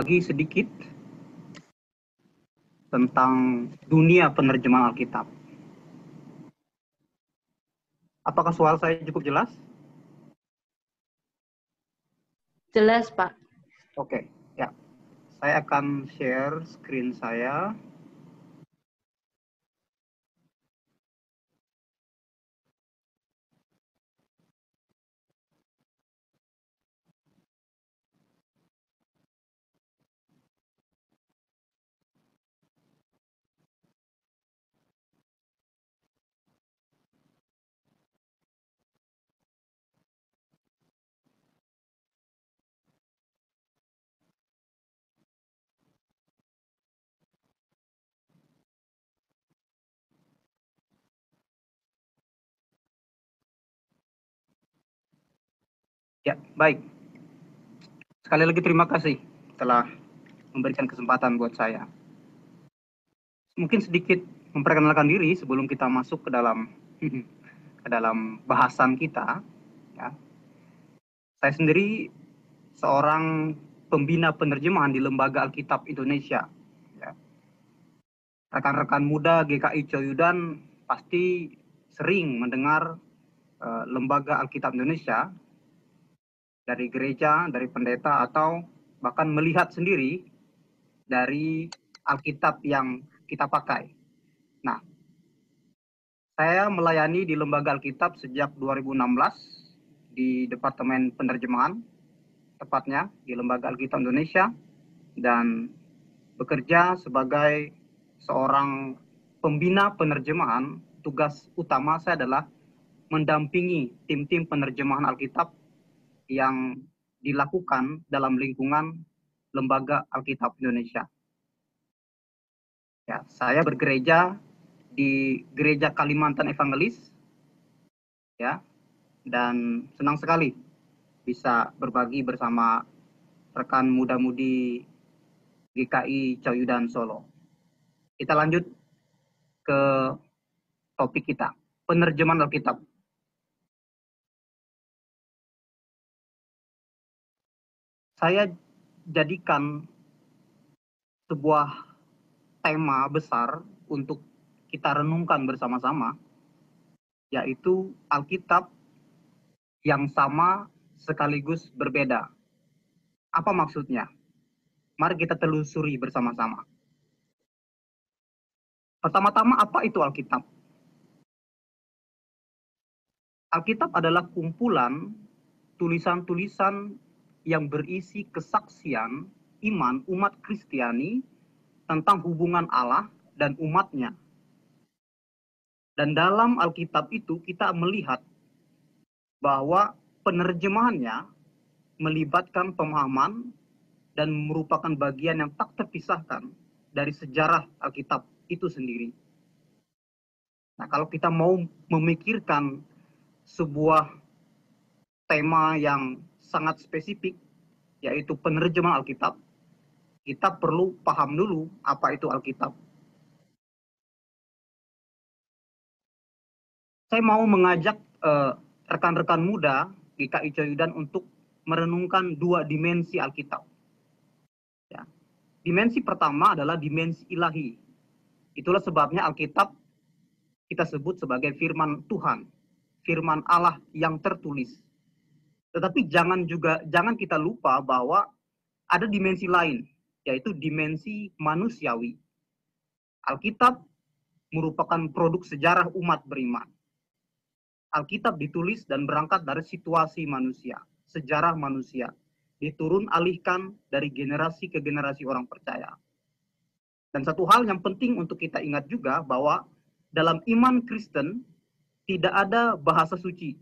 berbagi sedikit tentang dunia penerjemahan Alkitab. Apakah suara saya cukup jelas? Jelas, Pak. Oke, ya. Saya akan share screen saya. Ya, baik. Sekali lagi terima kasih telah memberikan kesempatan buat saya. Mungkin sedikit memperkenalkan diri sebelum kita masuk ke dalam bahasan kita. Ya. Saya sendiri seorang pembina penerjemahan di Lembaga Alkitab Indonesia. Ya. Rekan-rekan muda GKI Coyudan pasti sering mendengar Lembaga Alkitab Indonesia dari gereja, dari pendeta, atau bahkan melihat sendiri dari Alkitab yang kita pakai. Nah, saya melayani di Lembaga Alkitab sejak 2016 di Departemen Penerjemahan, tepatnya di Lembaga Alkitab Indonesia, dan bekerja sebagai seorang pembina penerjemahan. Tugas utama saya adalah mendampingi tim-tim penerjemahan Alkitab yang dilakukan dalam lingkungan Lembaga Alkitab Indonesia. Ya, saya bergereja di Gereja Kalimantan Evangelis, ya, dan senang sekali bisa berbagi bersama rekan muda-mudi GKI Coyudan Solo. Kita lanjut ke topik kita, penerjemahan Alkitab. Saya jadikan sebuah tema besar untuk kita renungkan bersama-sama, yaitu Alkitab yang sama sekaligus berbeda. Apa maksudnya? Mari kita telusuri bersama-sama. Pertama-tama, apa itu Alkitab? Alkitab adalah kumpulan tulisan-tulisan yang berisi kesaksian iman umat Kristiani tentang hubungan Allah dan umatnya. Dan dalam Alkitab itu kita melihat bahwa penerjemahannya melibatkan pemahaman dan merupakan bagian yang tak terpisahkan dari sejarah Alkitab itu sendiri. Nah, kalau kita mau memikirkan sebuah tema yang sangat spesifik, yaitu penerjemahan Alkitab, kita perlu paham dulu apa itu Alkitab. Saya mau mengajak rekan-rekan muda GKI Coyudan untuk merenungkan dua dimensi Alkitab. Ya. Dimensi pertama adalah dimensi ilahi. Itulah sebabnya Alkitab kita sebut sebagai firman Tuhan, firman Allah yang tertulis. Tetapi jangan kita lupa bahwa ada dimensi lain, yaitu dimensi manusiawi. Alkitab merupakan produk sejarah umat beriman. Alkitab ditulis dan berangkat dari situasi manusia, sejarah manusia, diturun alihkan dari generasi ke generasi orang percaya. Dan satu hal yang penting untuk kita ingat juga bahwa dalam iman Kristen tidak ada bahasa suci.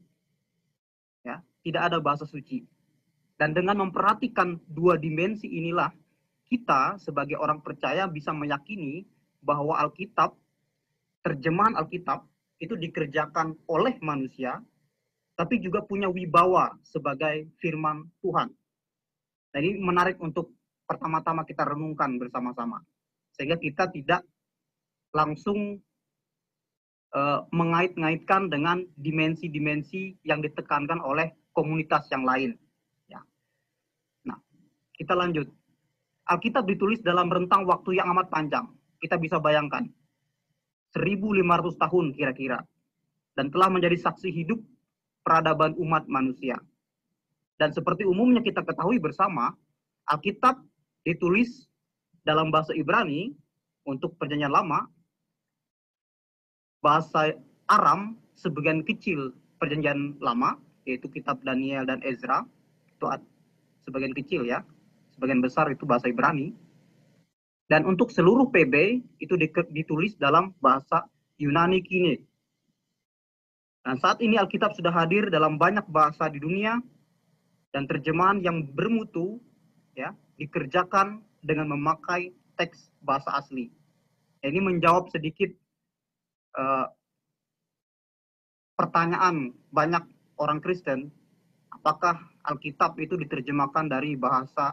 Ya, tidak ada bahasa suci. Dan dengan memperhatikan dua dimensi inilah, kita sebagai orang percaya bisa meyakini bahwa Alkitab, terjemahan Alkitab, itu dikerjakan oleh manusia, tapi juga punya wibawa sebagai firman Tuhan. Nah, ini menarik untuk pertama-tama kita renungkan bersama-sama. Sehingga kita tidak langsung mengait-ngaitkan dengan dimensi-dimensi yang ditekankan oleh komunitas yang lain. Ya. Nah, kita lanjut. Alkitab ditulis dalam rentang waktu yang amat panjang. Kita bisa bayangkan, 1.500 tahun kira-kira. Dan telah menjadi saksi hidup peradaban umat manusia. Dan seperti umumnya kita ketahui bersama, Alkitab ditulis dalam bahasa Ibrani untuk Perjanjian Lama, bahasa Aram sebagian kecil Perjanjian Lama, yaitu kitab Daniel dan Ezra, itu sebagian kecil ya, sebagian besar itu bahasa Ibrani. Dan untuk seluruh PB itu ditulis dalam bahasa Yunani kini. Dan saat ini Alkitab sudah hadir dalam banyak bahasa di dunia, dan terjemahan yang bermutu ya dikerjakan dengan memakai teks bahasa asli. Ini menjawab sedikit pertanyaan banyak orang Kristen, apakah Alkitab itu diterjemahkan dari bahasa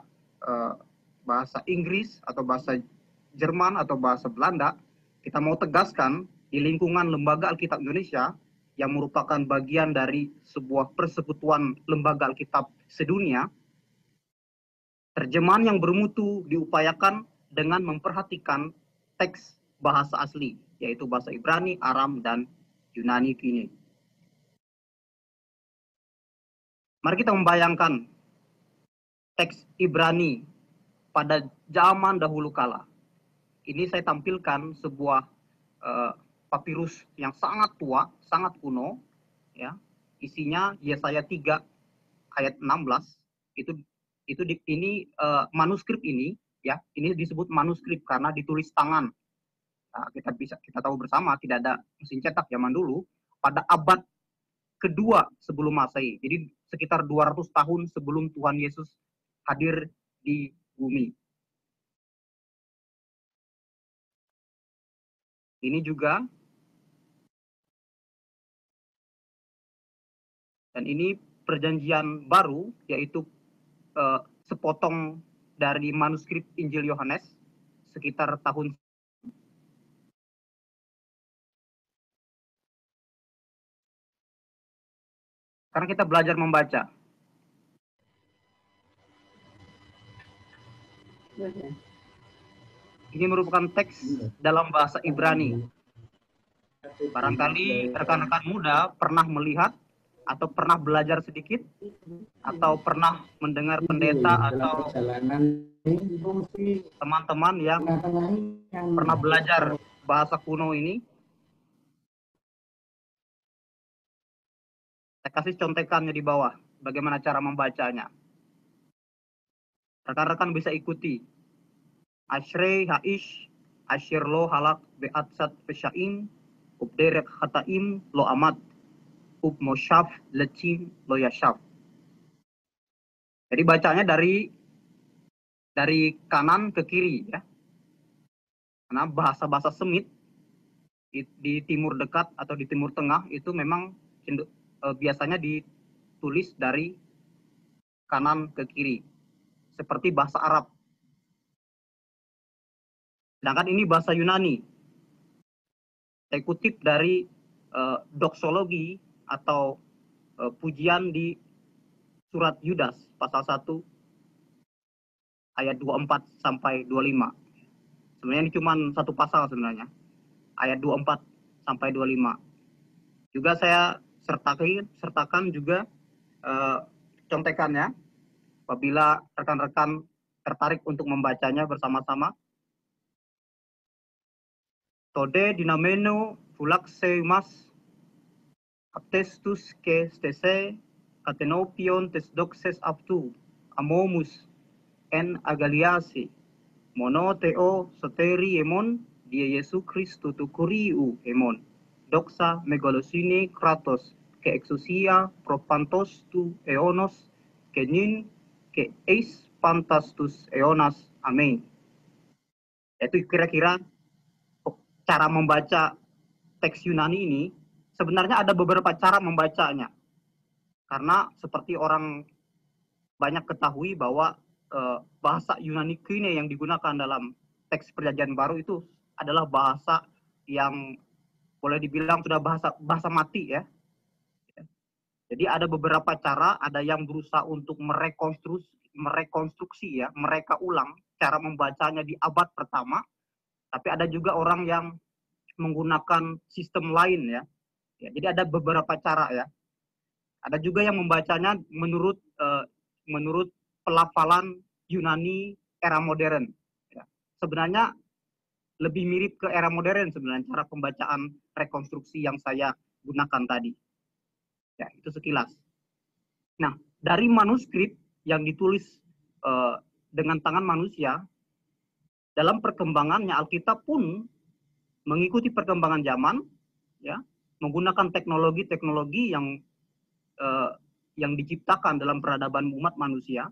Inggris atau bahasa Jerman atau bahasa Belanda? Kita mau tegaskan di lingkungan Lembaga Alkitab Indonesia yang merupakan bagian dari sebuah persekutuan lembaga Alkitab sedunia, terjemahan yang bermutu diupayakan dengan memperhatikan teks bahasa asli, yaitu bahasa Ibrani, Aram, dan Yunani kini. Mari kita membayangkan teks Ibrani pada zaman dahulu kala. Ini saya tampilkan sebuah papirus yang sangat tua, sangat kuno, ya. Isinya Yesaya 3 ayat 16. Ini manuskrip ini, ya. Ini disebut manuskrip karena ditulis tangan. Nah, kita tahu bersama tidak ada mesin cetak zaman dulu pada abad kedua sebelum Masehi. Jadi sekitar 200 tahun sebelum Tuhan Yesus hadir di bumi. Ini juga, dan ini perjanjian baru, yaitu sepotong dari manuskrip Injil Yohanes sekitar tahun. Karena kita belajar membaca. Ini merupakan teks dalam bahasa Ibrani. Barangkali rekan-rekan muda pernah melihat atau pernah belajar sedikit atau pernah mendengar pendeta atau teman-teman yang pernah belajar bahasa kuno ini. Saya kasih contekannya di bawah, bagaimana cara membacanya. Rekan-rekan bisa ikuti. Ashrei haish ashir lo halak beatsat peshaim ubderek hataim lo amat ub moshaf lecim lo yashaf. Jadi bacanya dari kanan ke kiri ya. Karena bahasa-bahasa Semit di Timur Dekat atau di Timur Tengah itu memang biasanya ditulis dari kanan ke kiri. Seperti bahasa Arab. Sedangkan ini bahasa Yunani. Saya kutip dari doksologi atau pujian di surat Yudas pasal 1 ayat 24 sampai 25. Sebenarnya ini cuma satu pasal sebenarnya. Ayat 24 sampai 25. Juga saya sertakan juga contekannya apabila rekan-rekan tertarik untuk membacanya bersama-sama. Tode dinameno fulaxeumas aptestus ke stese katenopion tes doxes aptu amomus en agaliasi monoteo soteri emon die Yesu Christu tu kuriu emon doxa megalosine kratos ke exousia propantos tu eonos ke nin ke eis pantastus eonas amen. Itu kira-kira cara membaca teks Yunani ini. Sebenarnya ada beberapa cara membacanya. Karena seperti orang banyak ketahui bahwa bahasa Yunani kine yang digunakan dalam teks Perjanjian Baru itu adalah bahasa yang boleh dibilang sudah bahasa mati ya. Jadi ada beberapa cara, ada yang berusaha untuk merekonstruksi ya, mereka ulang cara membacanya di abad pertama, tapi ada juga orang yang menggunakan sistem lain ya. Jadi ada beberapa cara ya. Ada juga yang membacanya menurut pelafalan Yunani era modern. Ya. Sebenarnya lebih mirip ke era modern sebenarnya cara pembacaan rekonstruksi yang saya gunakan tadi. Ya, itu sekilas. Nah, dari manuskrip yang ditulis dengan tangan manusia, dalam perkembangannya Alkitab pun mengikuti perkembangan zaman, ya, menggunakan teknologi-teknologi yang diciptakan dalam peradaban umat manusia.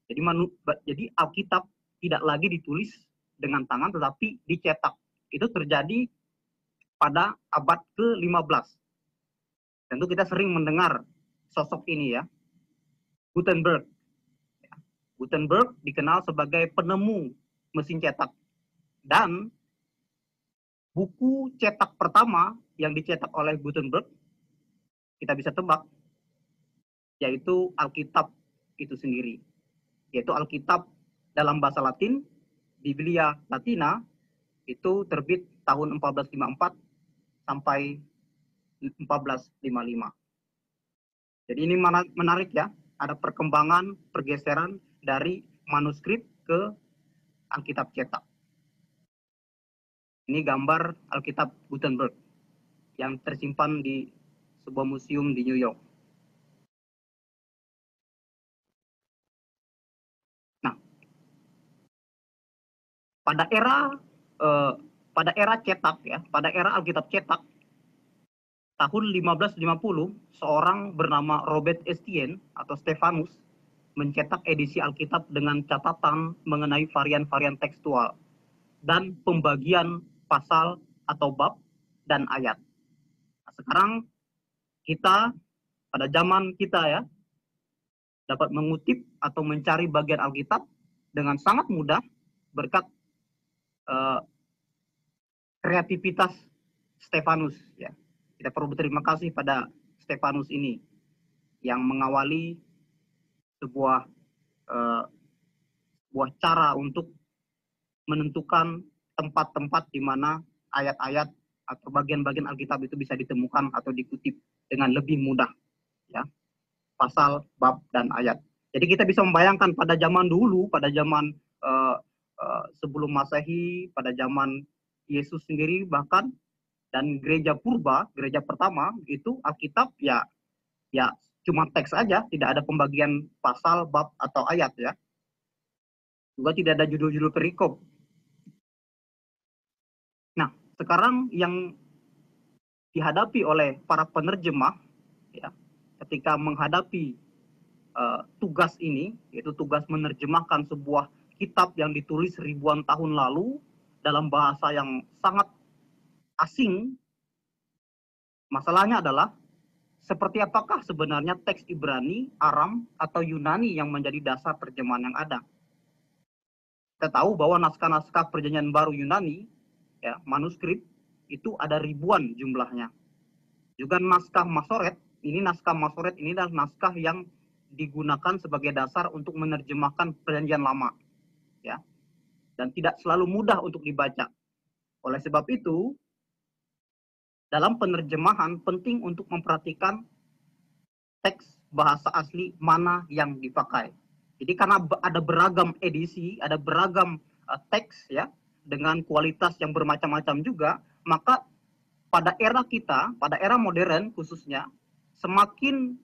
Jadi Alkitab tidak lagi ditulis dengan tangan tetapi dicetak. Itu terjadi pada abad ke-15. Tentu kita sering mendengar sosok ini ya, Gutenberg. Gutenberg dikenal sebagai penemu mesin cetak. Dan buku cetak pertama yang dicetak oleh Gutenberg, kita bisa tebak, yaitu Alkitab itu sendiri. Yaitu Alkitab dalam bahasa Latin, Biblia Latina, itu terbit tahun 1454 sampai 1455. Jadi ini menarik ya, ada perkembangan, pergeseran dari manuskrip ke Alkitab cetak. Ini gambar Alkitab Gutenberg yang tersimpan di sebuah museum di New York. Nah, pada era cetak ya, pada era Alkitab cetak tahun 1550, seorang bernama Robert Estienne atau Stephanus mencetak edisi Alkitab dengan catatan mengenai varian-varian tekstual dan pembagian pasal atau bab dan ayat. Nah, sekarang kita pada zaman kita ya dapat mengutip atau mencari bagian Alkitab dengan sangat mudah berkat kreativitas Stephanus ya. Kita perlu berterima kasih pada Stephanus ini yang mengawali sebuah cara untuk menentukan tempat-tempat di mana ayat-ayat atau bagian-bagian Alkitab itu bisa ditemukan atau dikutip dengan lebih mudah ya, pasal, bab, dan ayat. Jadi kita bisa membayangkan pada zaman dulu, pada zaman sebelum Masehi, pada zaman Yesus sendiri bahkan, dan gereja purba, gereja pertama itu Alkitab ya cuma teks aja, tidak ada pembagian pasal, bab, atau ayat ya. Juga tidak ada judul-judul perikop. Nah, sekarang yang dihadapi oleh para penerjemah ya, ketika menghadapi tugas ini, yaitu tugas menerjemahkan sebuah kitab yang ditulis ribuan tahun lalu dalam bahasa yang sangat asing, masalahnya adalah seperti apakah sebenarnya teks Ibrani, Aram, atau Yunani yang menjadi dasar terjemahan yang ada. Kita tahu bahwa naskah-naskah perjanjian baru Yunani, ya, manuskrip, itu ada ribuan jumlahnya. Juga naskah Masoret ini adalah naskah yang digunakan sebagai dasar untuk menerjemahkan perjanjian lama. Ya. Dan tidak selalu mudah untuk dibaca. Oleh sebab itu, dalam penerjemahan penting untuk memperhatikan teks bahasa asli mana yang dipakai. Jadi karena ada beragam edisi, ada beragam teks ya, dengan kualitas yang bermacam-macam juga, maka pada era kita, pada era modern khususnya, semakin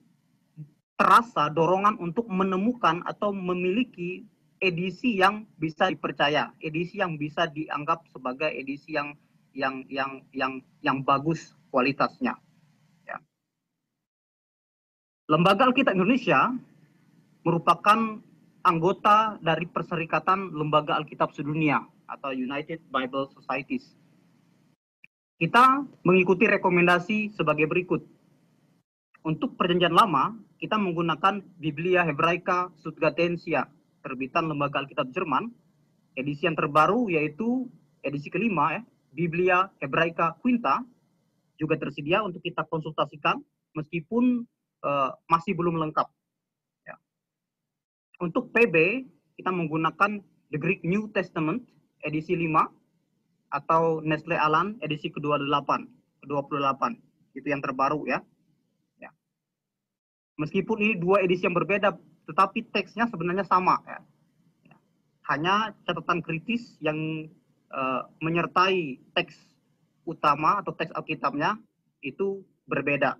terasa dorongan untuk menemukan atau memiliki edisi yang bisa dipercaya, edisi yang bisa dianggap sebagai edisi yang bagus kualitasnya. Ya. Lembaga Alkitab Indonesia merupakan anggota dari Perserikatan Lembaga Alkitab Sedunia atau United Bible Societies. Kita mengikuti rekomendasi sebagai berikut. Untuk perjanjian lama, kita menggunakan Biblia Hebraica Südgatensia, terbitan Lembaga Alkitab Jerman. Edisi yang terbaru yaitu edisi kelima, ya, Biblia Hebraica Quinta, juga tersedia untuk kita konsultasikan, meskipun masih belum lengkap. Ya. Untuk PB, kita menggunakan The Greek New Testament edisi 5 atau Nestle Aland edisi ke-28. Itu yang terbaru ya. Meskipun ini dua edisi yang berbeda, tetapi teksnya sebenarnya sama ya. Hanya catatan kritis yang menyertai teks utama atau teks Alkitabnya itu berbeda.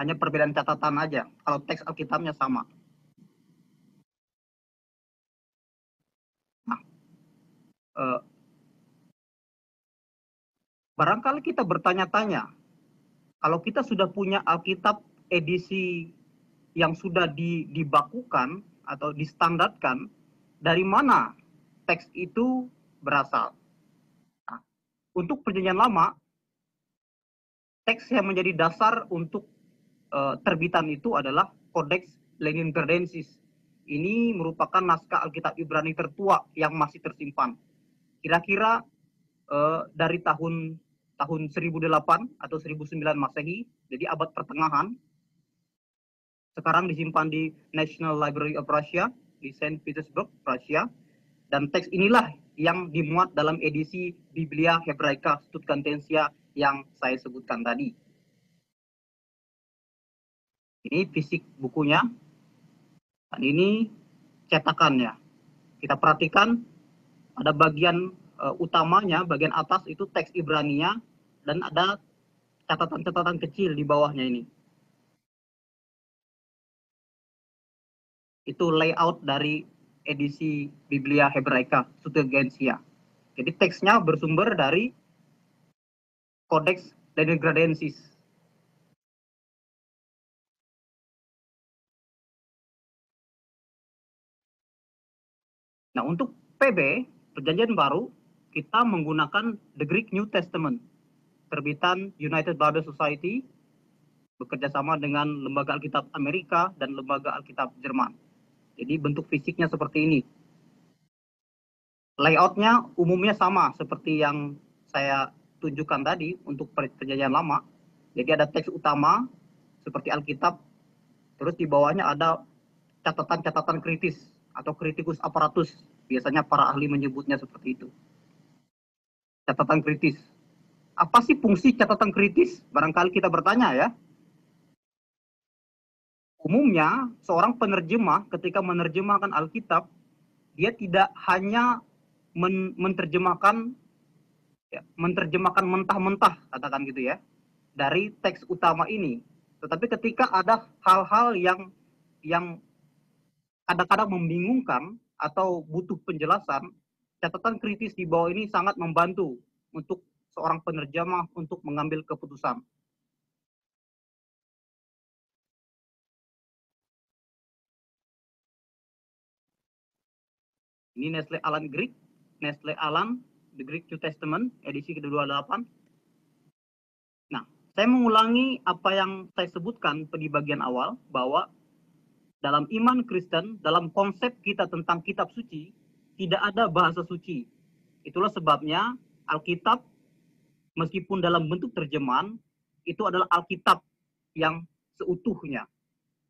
Hanya perbedaan catatan aja. Kalau teks Alkitabnya sama. Nah, barangkali kita bertanya-tanya, kalau kita sudah punya Alkitab edisi yang sudah dibakukan atau distandarkan, dari mana teks itu berasal? Nah, untuk Perjanjian Lama, teks yang menjadi dasar untuk terbitan itu adalah Codex Leningradensis. Ini merupakan naskah Alkitab Ibrani tertua yang masih tersimpan. Kira-kira dari tahun 1008 atau 1009 Masehi, jadi abad pertengahan. Sekarang disimpan di National Library of Russia di Saint Petersburg, Rusia. Dan teks inilah yang dimuat dalam edisi Biblia Hebraica Stuttgartensia yang saya sebutkan tadi. Ini fisik bukunya, dan ini cetakannya. Kita perhatikan ada bagian utamanya, bagian atas itu teks Ibraninya, dan ada catatan-catatan kecil di bawahnya ini. Itu layout dari edisi Biblia Hebraica Stuttgartensia. Jadi teksnya bersumber dari Codex Leningradensis. Nah, untuk PB, Perjanjian Baru, kita menggunakan The Greek New Testament, terbitan United Bible Society, bekerjasama dengan Lembaga Alkitab Amerika dan Lembaga Alkitab Jerman. Jadi bentuk fisiknya seperti ini. Layoutnya umumnya sama seperti yang saya tunjukkan tadi untuk Perjanjian Lama. Jadi ada teks utama seperti Alkitab, terus di bawahnya ada catatan-catatan kritis atau kritikus aparatus. Biasanya para ahli menyebutnya seperti itu. Catatan kritis. Apa sih fungsi catatan kritis? Barangkali kita bertanya ya. Umumnya seorang penerjemah ketika menerjemahkan Alkitab, dia tidak hanya menerjemahkan mentah-mentah, katakan gitu ya, dari teks utama ini. Tetapi ketika ada hal-hal yang kadang-kadang membingungkan atau butuh penjelasan, catatan kritis di bawah ini sangat membantu untuk seorang penerjemah untuk mengambil keputusan. Ini Nestle Aland Greek, Nestle Aland The Greek New Testament edisi ke-28. Nah, saya mengulangi apa yang saya sebutkan di bagian awal, bahwa dalam iman Kristen, dalam konsep kita tentang kitab suci, tidak ada bahasa suci. Itulah sebabnya Alkitab, meskipun dalam bentuk terjemahan, itu adalah Alkitab yang seutuhnya.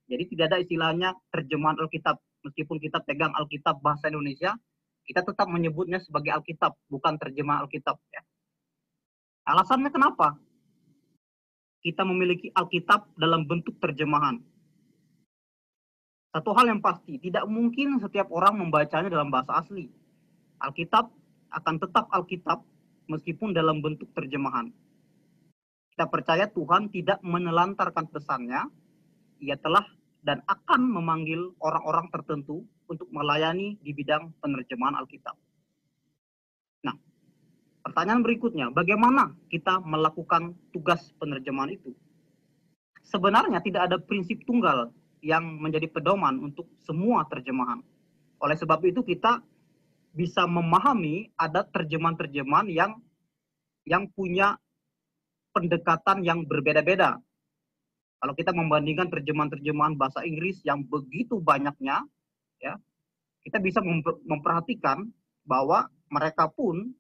Jadi tidak ada istilahnya terjemahan Alkitab. Meskipun kita pegang Alkitab bahasa Indonesia, kita tetap menyebutnya sebagai Alkitab, bukan terjemahan Alkitab. Ya. Alasannya kenapa? Kita memiliki Alkitab dalam bentuk terjemahan. Satu hal yang pasti, tidak mungkin setiap orang membacanya dalam bahasa asli. Alkitab akan tetap Alkitab meskipun dalam bentuk terjemahan. Kita percaya Tuhan tidak menelantarkan pesannya, Ia telah dan akan memanggil orang-orang tertentu untuk melayani di bidang penerjemahan Alkitab. Nah, pertanyaan berikutnya, bagaimana kita melakukan tugas penerjemahan itu? Sebenarnya tidak ada prinsip tunggal yang menjadi pedoman untuk semua terjemahan. Oleh sebab itu kita bisa memahami ada terjemahan-terjemahan yang punya pendekatan yang berbeda-beda. Kalau kita membandingkan terjemahan-terjemahan bahasa Inggris yang begitu banyaknya, ya, kita bisa memperhatikan bahwa mereka pun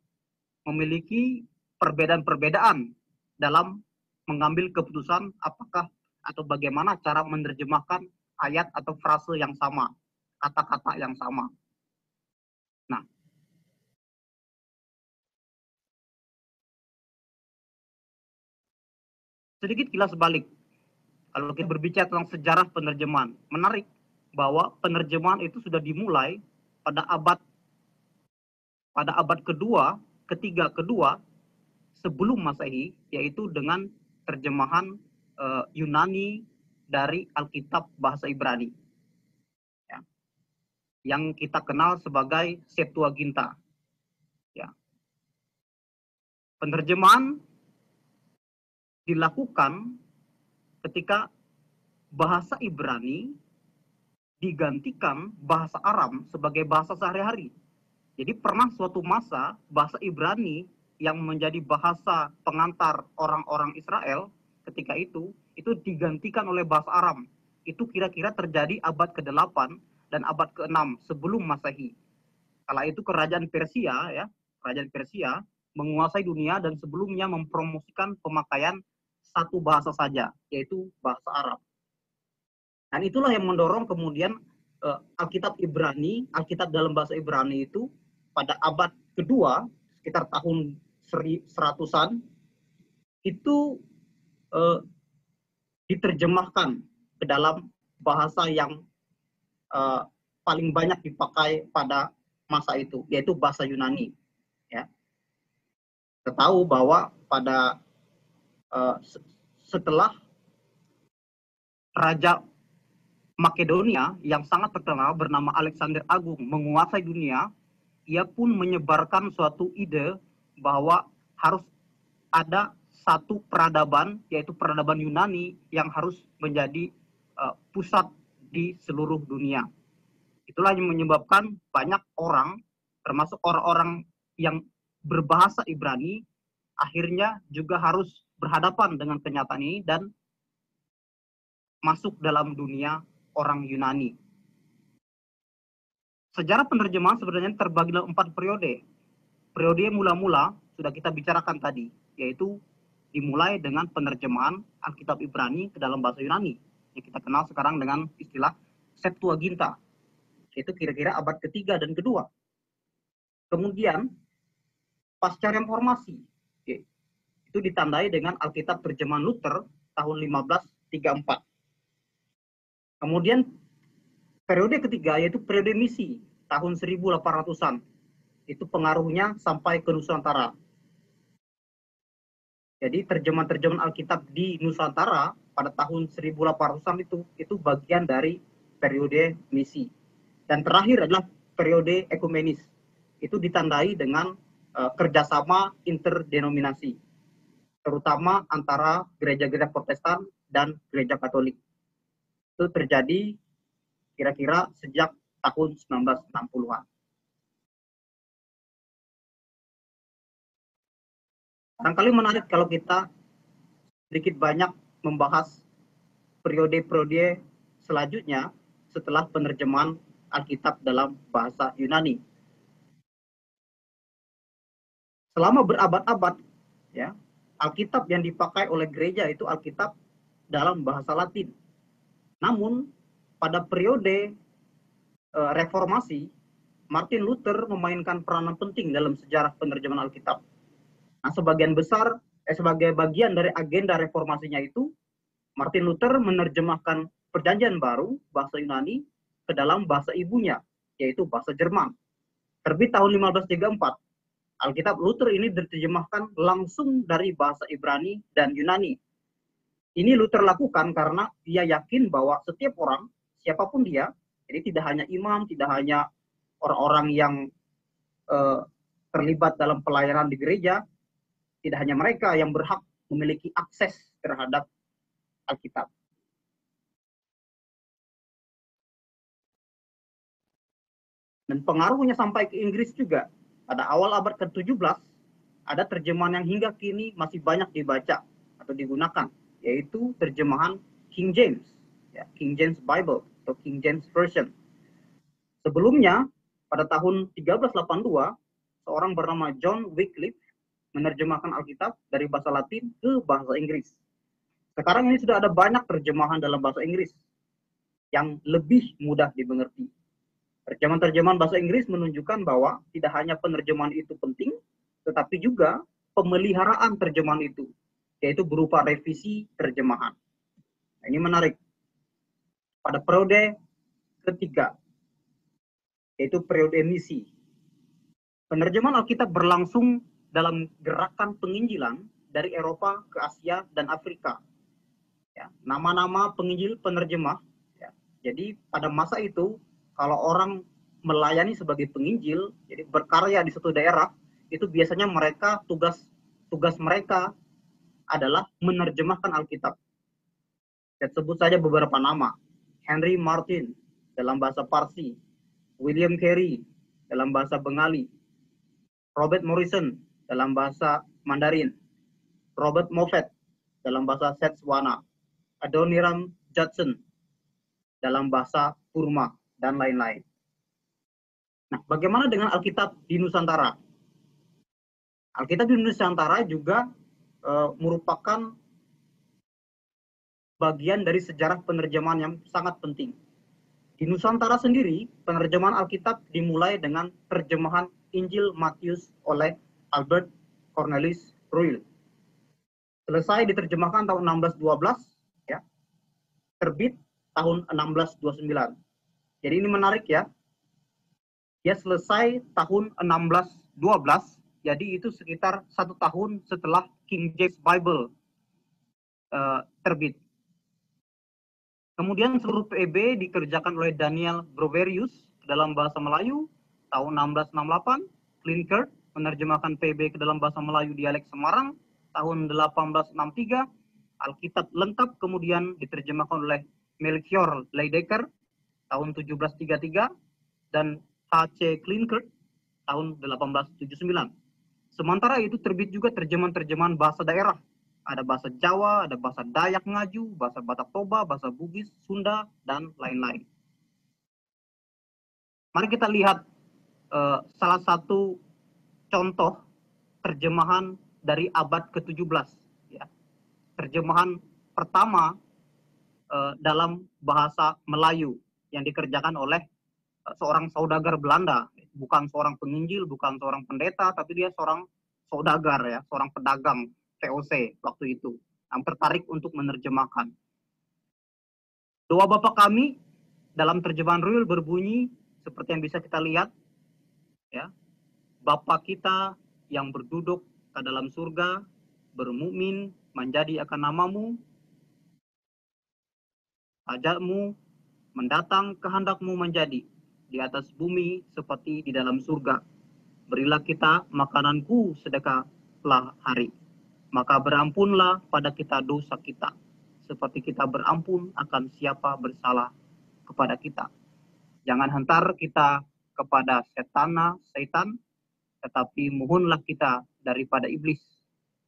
memiliki perbedaan-perbedaan dalam mengambil keputusan apakah atau bagaimana cara menerjemahkan ayat atau frase yang sama, kata-kata yang sama. Sedikit kilas balik. Kalau kita berbicara tentang sejarah penerjemahan, menarik bahwa penerjemahan itu sudah dimulai pada abad kedua, ketiga kedua sebelum Masehi, yaitu dengan terjemahan Yunani dari Alkitab bahasa Ibrani, ya, yang kita kenal sebagai Septuaginta. Ya. Penerjemahan dilakukan ketika bahasa Ibrani digantikan bahasa Aram sebagai bahasa sehari-hari. Jadi pernah suatu masa bahasa Ibrani yang menjadi bahasa pengantar orang-orang Israel ketika itu digantikan oleh bahasa Aram. Itu kira-kira terjadi abad ke-8 dan abad ke-6 sebelum Masehi. Kala itu kerajaan Persia menguasai dunia dan sebelumnya mempromosikan pemakaian satu bahasa saja, yaitu bahasa Arab. Dan itulah yang mendorong kemudian Alkitab Ibrani, Alkitab dalam bahasa Ibrani itu pada abad kedua, sekitar tahun 100-an, itu diterjemahkan ke dalam bahasa yang paling banyak dipakai pada masa itu, yaitu bahasa Yunani. Ya. Kita tahu bahwa pada setelah Raja Makedonia yang sangat terkenal bernama Alexander Agung menguasai dunia, ia pun menyebarkan suatu ide bahwa harus ada satu peradaban, yaitu peradaban Yunani yang harus menjadi pusat di seluruh dunia. Itulah yang menyebabkan banyak orang, termasuk orang-orang yang berbahasa Ibrani, akhirnya juga harus berhadapan dengan kenyataan ini dan masuk dalam dunia orang Yunani. Sejarah penerjemahan sebenarnya terbagi dalam 4 periode. Periode mula-mula sudah kita bicarakan tadi, yaitu dimulai dengan penerjemahan Alkitab Ibrani ke dalam bahasa Yunani, yang kita kenal sekarang dengan istilah Septuaginta. Itu kira-kira abad ketiga dan kedua. Kemudian pasca reformasi, itu ditandai dengan Alkitab terjemahan Luther tahun 1534. Kemudian periode ketiga yaitu periode misi tahun 1800-an. Itu pengaruhnya sampai ke Nusantara. Jadi terjemahan-terjemahan Alkitab di Nusantara pada tahun 1800-an itu bagian dari periode misi. Dan terakhir adalah periode ekumenis. Itu ditandai dengan kerjasama interdenominasi, terutama antara gereja-gereja Protestan dan gereja Katolik. Itu terjadi kira-kira sejak tahun 1960-an. Barangkali menarik kalau kita sedikit banyak membahas periode-periode selanjutnya setelah penerjemahan Alkitab dalam bahasa Yunani. Selama berabad-abad, ya, Alkitab yang dipakai oleh gereja itu Alkitab dalam bahasa Latin. Namun pada periode reformasi, Martin Luther memainkan peranan penting dalam sejarah penerjemahan Alkitab. Nah, sebagai bagian dari agenda reformasinya itu, Martin Luther menerjemahkan Perjanjian Baru bahasa Yunani ke dalam bahasa ibunya, yaitu bahasa Jerman. Terbit tahun 1534, Alkitab Luther ini diterjemahkan langsung dari bahasa Ibrani dan Yunani. Ini Luther lakukan karena dia yakin bahwa setiap orang, siapapun dia, jadi tidak hanya imam, tidak hanya orang-orang yang terlibat dalam pelayanan di gereja, tidak hanya mereka yang berhak memiliki akses terhadap Alkitab. Dan pengaruhnya sampai ke Inggris juga. Pada awal abad ke-17, ada terjemahan yang hingga kini masih banyak dibaca atau digunakan, yaitu terjemahan King James, ya, King James Bible atau King James Version. Sebelumnya, pada tahun 1382, seorang bernama John Wycliffe menerjemahkan Alkitab dari bahasa Latin ke bahasa Inggris. Sekarang ini sudah ada banyak terjemahan dalam bahasa Inggris yang lebih mudah dimengerti. Terjemahan-terjemahan bahasa Inggris menunjukkan bahwa tidak hanya penerjemahan itu penting, tetapi juga pemeliharaan terjemahan itu. yaitu berupa revisi terjemahan. Nah, ini menarik. Pada periode ketiga, yaitu periode misi, penerjemahan Alkitab berlangsung dalam gerakan penginjilan dari Eropa ke Asia dan Afrika. Ya, nama-nama penginjil penerjemah. Ya. Jadi pada masa itu, kalau orang melayani sebagai penginjil, jadi berkarya di suatu daerah, itu biasanya mereka tugas mereka adalah menerjemahkan Alkitab. Saya sebut saja beberapa nama. Henry Martin dalam bahasa Parsi, William Carey dalam bahasa Bengali, Robert Morrison dalam bahasa Mandarin, Robert Moffat dalam bahasa Setswana, Adoniram Judson dalam bahasa Burma, dan lain-lain. Nah, bagaimana dengan Alkitab di Nusantara? Alkitab di Nusantara juga merupakan bagian dari sejarah penerjemahan yang sangat penting. Di Nusantara sendiri, penerjemahan Alkitab dimulai dengan terjemahan Injil Matius oleh Albert Cornelis Ruyle. Selesai diterjemahkan tahun 1612, ya, terbit tahun 1629. Jadi ini menarik ya. Dia selesai tahun 1612, jadi itu sekitar 1 tahun setelah King James Bible terbit. Kemudian seluruh PEB dikerjakan oleh Daniel Broverius dalam bahasa Melayu tahun 1668, Klinkert menerjemahkan PEB ke dalam bahasa Melayu dialek Semarang tahun 1863, Alkitab lengkap kemudian diterjemahkan oleh Melchior Leidecker tahun 1733 dan H.C. Klinkert tahun 1879. Sementara itu terbit juga terjemahan-terjemahan bahasa daerah. Ada bahasa Jawa, ada bahasa Dayak Ngaju, bahasa Batak Toba, bahasa Bugis, Sunda, dan lain-lain. Mari kita lihat salah satu contoh terjemahan dari abad ke-17. Ya. Terjemahan pertama dalam bahasa Melayu yang dikerjakan oleh seorang saudagar Belanda. Bukan seorang penginjil, bukan seorang pendeta, tapi dia seorang saudagar, ya, seorang pedagang VOC waktu itu yang tertarik untuk menerjemahkan. Doa Bapa kami dalam terjemahan Ruyle berbunyi seperti yang bisa kita lihat, ya. Bapa kita yang berduduk ke dalam surga, bermukmin menjadi akan namamu, ajakmu mendatang, kehendakmu menjadi di atas bumi seperti di dalam surga. Berilah kita makananku sedekahlah hari. Maka berampunlah pada kita dosa kita, seperti kita berampun akan siapa bersalah kepada kita. Jangan hantar kita kepada setan, tetapi mohonlah kita daripada iblis.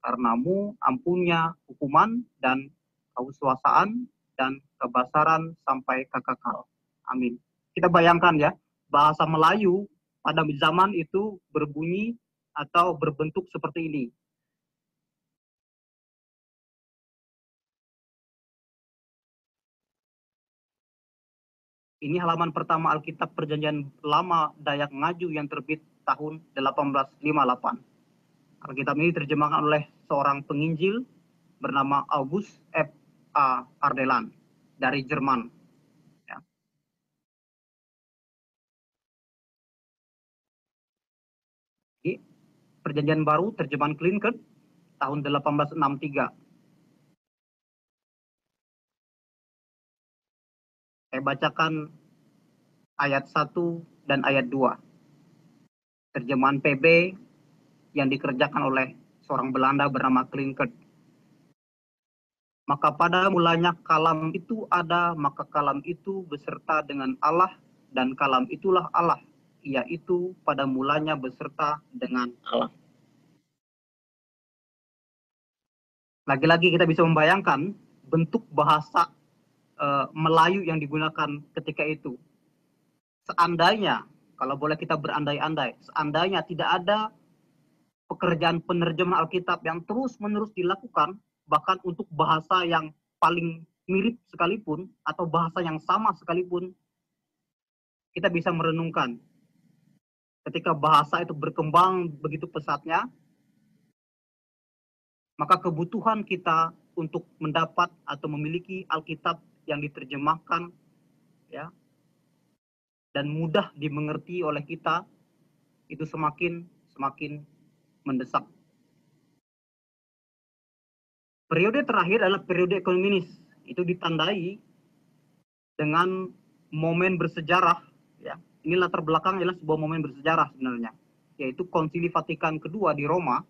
Karenamu ampunnya hukuman dan kekuasaan dan kebesaran sampai kekal. Amin. Kita bayangkan ya, bahasa Melayu pada zaman itu berbunyi atau berbentuk seperti ini. Ini halaman pertama Alkitab Perjanjian Lama Dayak Ngaju yang terbit tahun 1858. Alkitab ini diterjemahkan oleh seorang penginjil bernama August F. A. Ardelan dari Jerman. Ya. Ini Perjanjian Baru terjemahan Klinkert tahun 1863. Saya bacakan ayat 1 dan ayat 2. Terjemahan PB yang dikerjakan oleh seorang Belanda bernama Klinkert. Maka pada mulanya kalam itu ada, maka kalam itu beserta dengan Allah, dan kalam itulah Allah, yaitu pada mulanya beserta dengan Allah. Lagi-lagi kita bisa membayangkan bentuk bahasa Melayu yang digunakan ketika itu. Seandainya, kalau boleh kita berandai-andai, seandainya tidak ada pekerjaan penerjemahan Alkitab yang terus-menerus dilakukan, bahkan untuk bahasa yang paling mirip sekalipun, atau bahasa yang sama sekalipun, kita bisa merenungkan. Ketika bahasa itu berkembang begitu pesatnya, maka kebutuhan kita untuk mendapat atau memiliki Alkitab yang diterjemahkan ya dan mudah dimengerti oleh kita itu semakin mendesak. Periode terakhir adalah periode ekumenis. Itu ditandai dengan momen bersejarah ya. Ini latar belakang adalah sebuah momen bersejarah sebenarnya, yaitu Konsili Vatikan kedua di Roma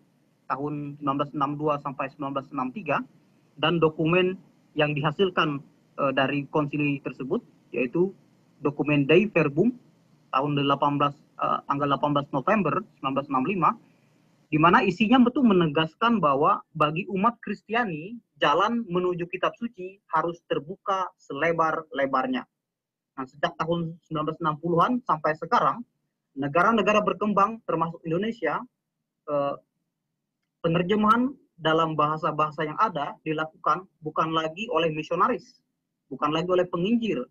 tahun 1962 sampai 1963 dan dokumen yang dihasilkan dari konsili tersebut yaitu dokumen Dei Verbum tahun tanggal 18 November 1965, di mana isinya betul menegaskan bahwa bagi umat Kristiani jalan menuju kitab suci harus terbuka selebar-lebarnya. Nah, sejak tahun 1960-an sampai sekarang, negara-negara berkembang termasuk Indonesia, penerjemahan dalam bahasa-bahasa yang ada dilakukan bukan lagi oleh misionaris, bukan lagi oleh penginjil,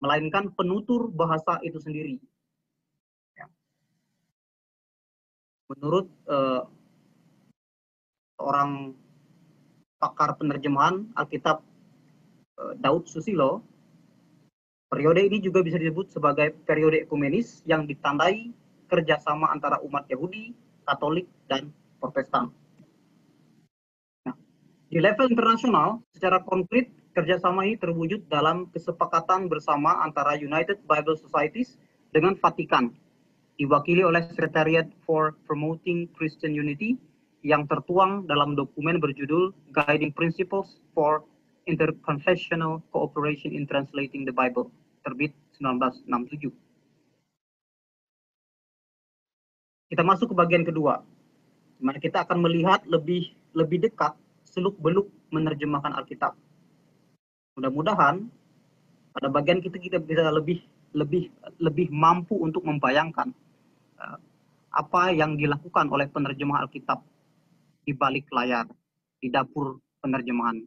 melainkan penutur bahasa itu sendiri. Menurut seorang pakar penerjemahan Alkitab Daud Susilo, periode ini juga bisa disebut sebagai periode ekumenis yang ditandai kerjasama antara umat Yahudi, Katolik, dan Protestan. Nah, di level internasional, secara konkret kerjasama ini terwujud dalam kesepakatan bersama antara United Bible Societies dengan Vatikan, diwakili oleh Secretariat for Promoting Christian Unity yang tertuang dalam dokumen berjudul Guiding Principles for Interconfessional Cooperation in Translating the Bible, terbit 1967. Kita masuk ke bagian kedua, di mana kita akan melihat lebih dekat seluk-beluk menerjemahkan Alkitab. Mudah-mudahan pada bagian kita bisa lebih mampu untuk membayangkan apa yang dilakukan oleh penerjemah Alkitab di balik layar, di dapur penerjemahan.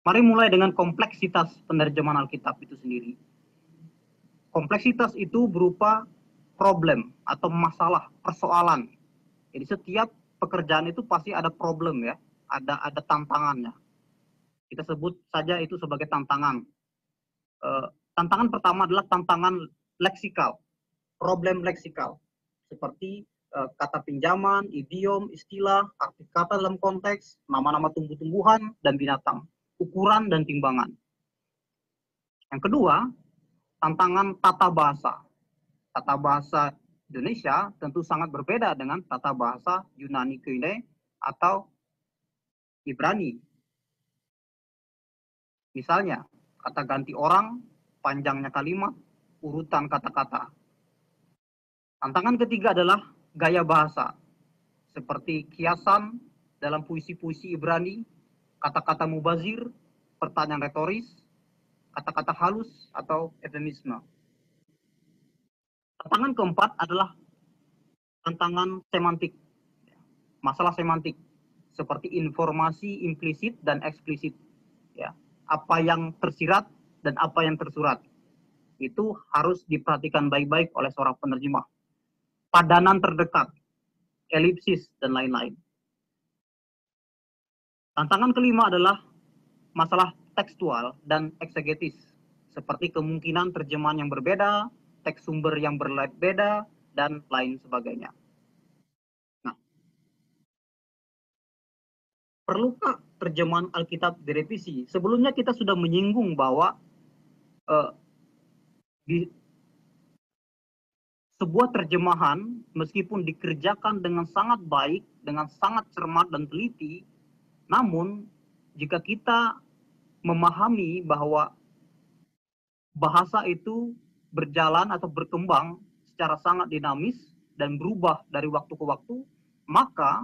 Mari mulai dengan kompleksitas penerjemahan Alkitab itu sendiri. Kompleksitas itu berupa problem atau masalah, persoalan. Jadi setiap pekerjaan itu pasti ada problem ya, ada tantangannya. Kita sebut saja itu sebagai tantangan. Tantangan pertama adalah tantangan leksikal, problem leksikal, seperti kata pinjaman, idiom, istilah, arti kata dalam konteks, nama-nama tumbuh-tumbuhan dan binatang, ukuran dan timbangan. Yang kedua, tantangan tata bahasa. Tata bahasa Indonesia tentu sangat berbeda dengan tata bahasa Yunani Koine atau Ibrani. Misalnya, kata ganti orang, panjangnya kalimat, urutan kata-kata. Tantangan ketiga adalah gaya bahasa, seperti kiasan dalam puisi-puisi Ibrani, kata-kata mubazir, pertanyaan retoris, kata-kata halus atau eufemisme. Tantangan keempat adalah tantangan semantik, masalah semantik, seperti informasi implisit dan eksplisit. Ya, apa yang tersirat dan apa yang tersurat. Itu harus diperhatikan baik-baik oleh seorang penerjemah. Padanan terdekat, elipsis, dan lain-lain. Tantangan kelima adalah masalah tekstual dan eksegetis, seperti kemungkinan terjemahan yang berbeda, teks sumber yang berbeda, dan lain sebagainya. Nah, perlukah terjemahan Alkitab direvisi? Sebelumnya kita sudah menyinggung bahwa di sebuah terjemahan, meskipun dikerjakan dengan sangat baik, dengan sangat cermat dan teliti, namun jika kita memahami bahwa bahasa itu berjalan atau berkembang secara sangat dinamis dan berubah dari waktu ke waktu, maka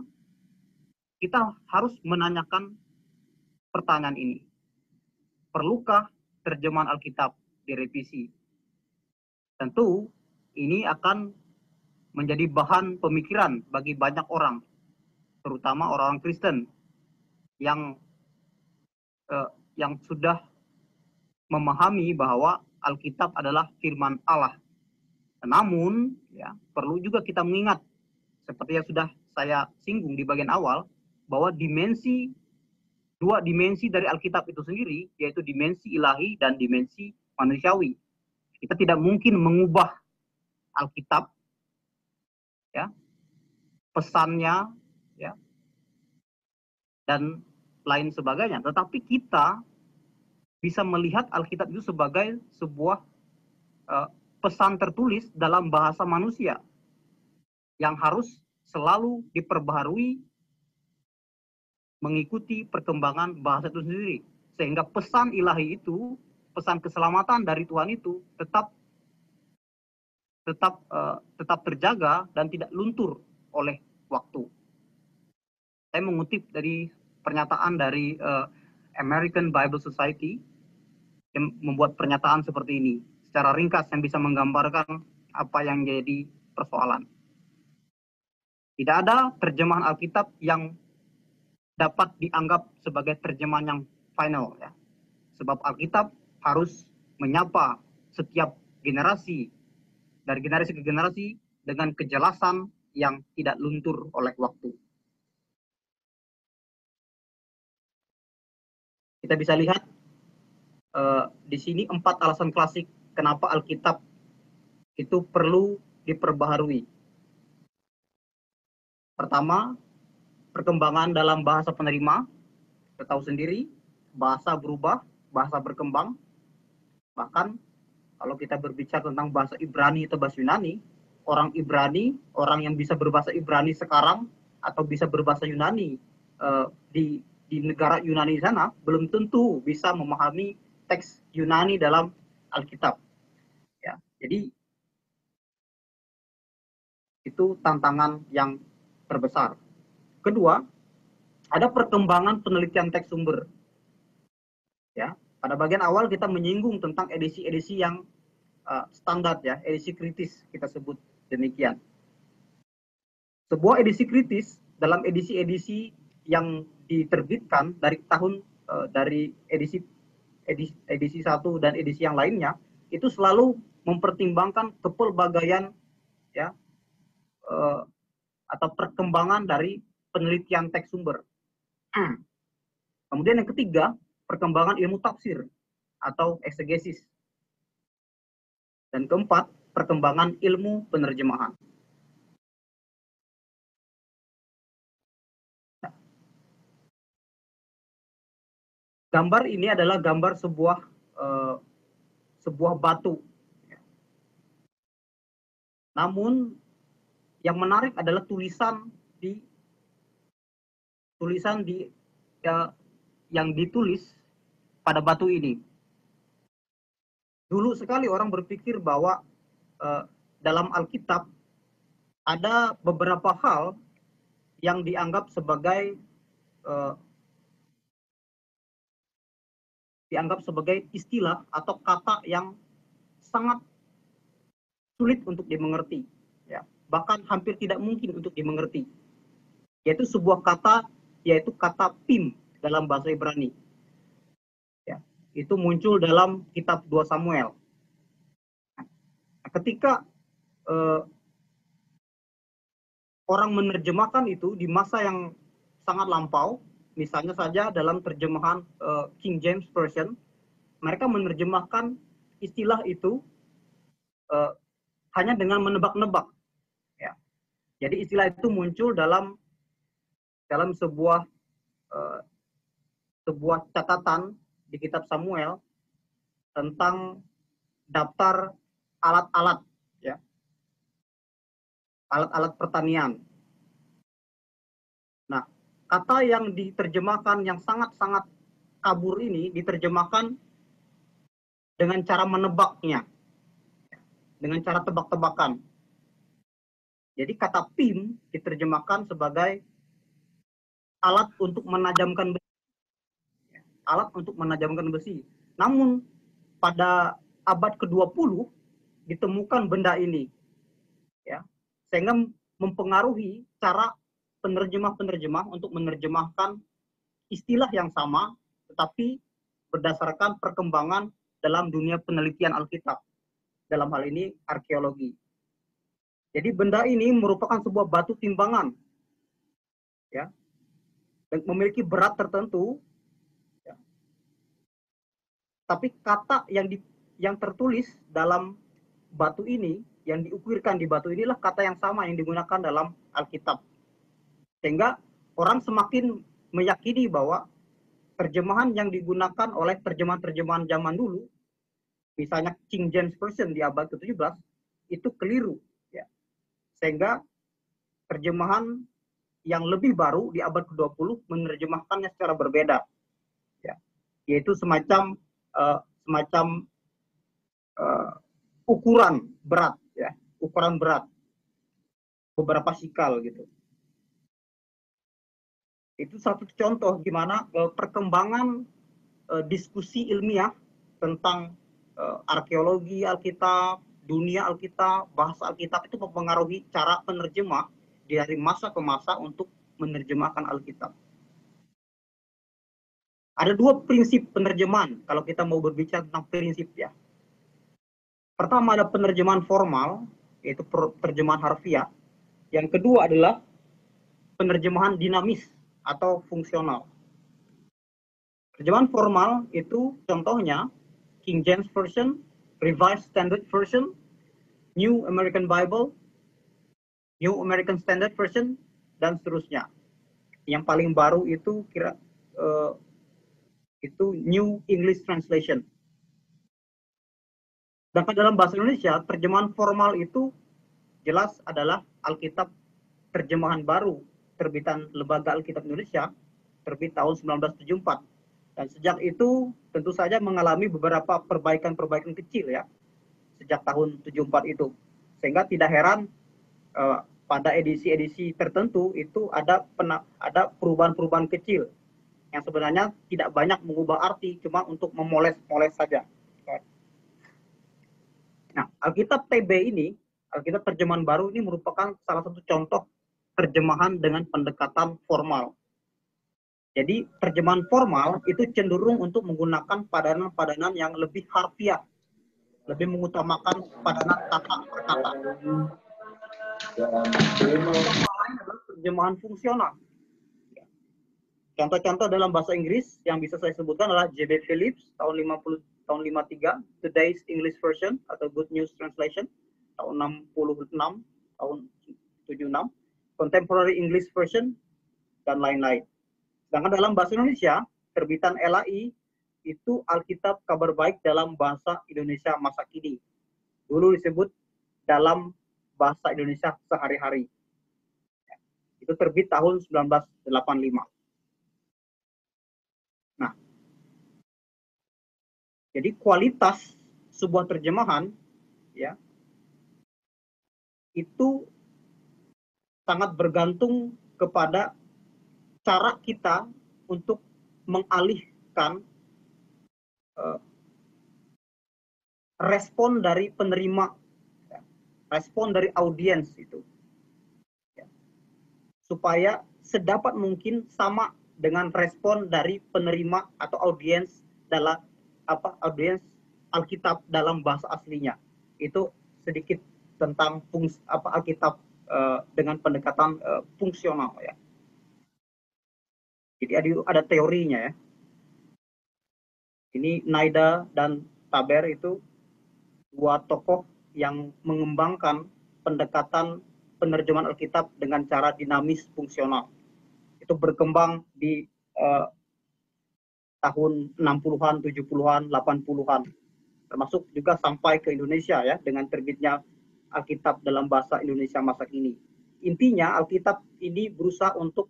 kita harus menanyakan pertanyaan ini. Perlukah terjemahan Alkitab direvisi? Tentu ini akan menjadi bahan pemikiran bagi banyak orang, terutama orang Kristen yang sudah memahami bahwa Alkitab adalah firman Allah. Namun, ya, perlu juga kita mengingat seperti yang sudah saya singgung di bagian awal, bahwa dua dimensi dari Alkitab itu sendiri, yaitu dimensi ilahi dan dimensi manusiawi. Kita tidak mungkin mengubah Alkitab, ya, pesannya, ya, dan lain sebagainya. Tetapi kita bisa melihat Alkitab itu sebagai sebuah pesan tertulis dalam bahasa manusia yang harus selalu diperbaharui mengikuti perkembangan bahasa itu sendiri, sehingga pesan ilahi itu, pesan keselamatan dari Tuhan itu tetap terjaga dan tidak luntur oleh waktu. Saya mengutip dari pernyataan dari American Bible Society yang membuat pernyataan seperti ini secara ringkas yang bisa menggambarkan apa yang jadi persoalan. Tidak ada terjemahan Alkitab yang dapat dianggap sebagai terjemahan yang final, ya. Sebab Alkitab harus menyapa setiap generasi, dari generasi ke generasi, dengan kejelasan yang tidak luntur oleh waktu. Kita bisa lihat di sini 4 alasan klasik kenapa Alkitab itu perlu diperbaharui. Pertama, perkembangan dalam bahasa penerima. Kita tahu sendiri, bahasa berubah, bahasa berkembang. Bahkan kalau kita berbicara tentang bahasa Ibrani atau bahasa Yunani, orang Ibrani, orang yang bisa berbahasa Ibrani sekarang atau bisa berbahasa Yunani di negara Yunani sana, belum tentu bisa memahami teks Yunani dalam Alkitab. Ya, jadi itu tantangan yang terbesar. Kedua, ada perkembangan penelitian teks sumber. Ya, pada bagian awal kita menyinggung tentang edisi-edisi yang standar, ya, edisi kritis kita sebut demikian. Sebuah edisi kritis dalam edisi-edisi yang diterbitkan dari tahun dari edisi 1 dan edisi yang lainnya, itu selalu mempertimbangkan kepelbagaian, ya, atau perkembangan dari penelitian teks sumber. Kemudian yang ketiga, perkembangan ilmu tafsir atau eksegesis. Dan keempat, perkembangan ilmu penerjemahan. Gambar ini adalah gambar sebuah batu. Namun yang menarik adalah tulisan yang ditulis pada batu ini. Dulu sekali orang berpikir bahwa dalam Alkitab ada beberapa hal yang dianggap sebagai istilah atau kata yang sangat sulit untuk dimengerti, ya, bahkan hampir tidak mungkin untuk dimengerti, yaitu sebuah kata, yaitu kata pim dalam bahasa Ibrani. Ya, itu muncul dalam kitab 2 Samuel. Ketika orang menerjemahkan itu di masa yang sangat lampau, misalnya saja dalam terjemahan King James Version, mereka menerjemahkan istilah itu hanya dengan menebak-nebak. Ya. Jadi istilah itu muncul dalam sebuah catatan di kitab Samuel tentang daftar alat-alat, ya, alat-alat pertanian. Nah, kata yang diterjemahkan yang sangat-sangat kabur ini diterjemahkan dengan cara menebaknya, dengan cara tebak-tebakan. Jadi kata pim diterjemahkan sebagai alat untuk menajamkan besi. Alat untuk menajamkan besi. Namun pada abad ke-20 ditemukan benda ini, ya, sehingga mempengaruhi cara penerjemah-penerjemah untuk menerjemahkan istilah yang sama, tetapi berdasarkan perkembangan dalam dunia penelitian Alkitab. Dalam hal ini arkeologi. Jadi benda ini merupakan sebuah batu timbangan, ya, dan memiliki berat tertentu. Ya. Tapi kata yang tertulis dalam batu ini, yang diukirkan di batu inilah kata yang sama yang digunakan dalam Alkitab. Sehingga orang semakin meyakini bahwa terjemahan yang digunakan oleh terjemahan-terjemahan zaman dulu, misalnya King James Version di abad ke-17, itu keliru. Ya. Sehingga terjemahan yang lebih baru di abad ke-20 menerjemahkannya secara berbeda. Ya. Yaitu semacam ukuran berat, ya, ukuran berat beberapa sikal gitu. Itu satu contoh gimana perkembangan diskusi ilmiah tentang arkeologi Alkitab, dunia Alkitab, bahasa Alkitab itu mempengaruhi cara penerjemah dari masa ke masa untuk menerjemahkan Alkitab. Ada dua prinsip penerjemahan kalau kita mau berbicara tentang prinsip, ya. Pertama ada penerjemahan formal, yaitu terjemahan harfiah. Yang kedua adalah penerjemahan dinamis atau fungsional. Terjemahan formal itu contohnya King James Version, Revised Standard Version, New American Bible, New American Standard Version, dan seterusnya. Yang paling baru itu itu New English Translation. Sedangkan dalam bahasa Indonesia, terjemahan formal itu jelas adalah Alkitab terjemahan baru terbitan Lembaga Alkitab Indonesia, terbit tahun 1974. Dan sejak itu tentu saja mengalami beberapa perbaikan-perbaikan kecil, ya, sejak tahun 74 itu. Sehingga tidak heran pada edisi-edisi tertentu itu ada perubahan-perubahan kecil yang sebenarnya tidak banyak mengubah arti, cuma untuk memoles-moles saja. Nah, Alkitab TB ini, Alkitab terjemahan baru ini merupakan salah satu contoh terjemahan dengan pendekatan formal. Jadi terjemahan formal itu cenderung untuk menggunakan padanan-padanan yang lebih harfiah, lebih mengutamakan padanan kata per kata. Terjemahan fungsional. Contoh-contoh dalam bahasa Inggris yang bisa saya sebutkan adalah J.B. Phillips tahun 53, Today's English Version atau Good News Translation tahun 66, tahun 76, Contemporary English Version, dan lain-lain. Sedangkan dalam bahasa Indonesia, terbitan LAI itu Alkitab Kabar Baik dalam bahasa Indonesia masa kini. Dulu disebut dalam bahasa Indonesia sehari-hari. Itu terbit tahun 1985. Nah, jadi kualitas sebuah terjemahan, ya, itu sangat bergantung kepada cara kita untuk mengalihkan respon dari penerima, ya, respon dari audiens itu, ya, supaya sedapat mungkin sama dengan respon dari penerima atau audiens dalam audiens Alkitab dalam bahasa aslinya. Itu sedikit tentang Alkitab dengan pendekatan fungsional, ya. Jadi ada teorinya, ya. Ini Naida dan Taber itu dua tokoh yang mengembangkan pendekatan penerjemahan Alkitab dengan cara dinamis fungsional. Itu berkembang di tahun 60-an, 70-an, 80-an. Termasuk juga sampai ke Indonesia, ya, dengan terbitnya Alkitab dalam bahasa Indonesia masa kini. Intinya Alkitab ini berusaha untuk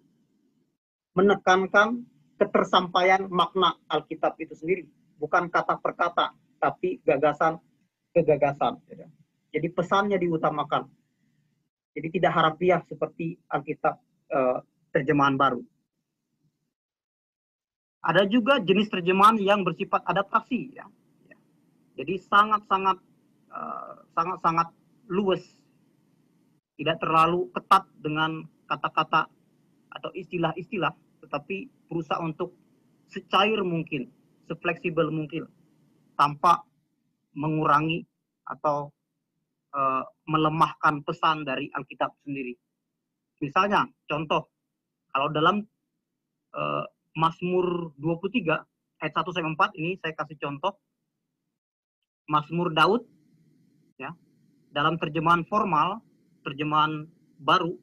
menekankan ketersampaian makna Alkitab itu sendiri, bukan kata per kata, tapi gagasan ke gagasan. Jadi pesannya diutamakan. Jadi tidak harfiah seperti Alkitab terjemahan baru. Ada juga jenis terjemahan yang bersifat adaptasi, ya. Jadi sangat-sangat luas, tidak terlalu ketat dengan kata-kata atau istilah-istilah, tetapi berusaha untuk secair mungkin, sefleksibel mungkin, tanpa mengurangi atau melemahkan pesan dari Alkitab sendiri. Misalnya, contoh, kalau dalam Mazmur 23 ayat 1 sampai 4 ini saya kasih contoh. Mazmur Daud, ya, dalam terjemahan formal, terjemahan baru,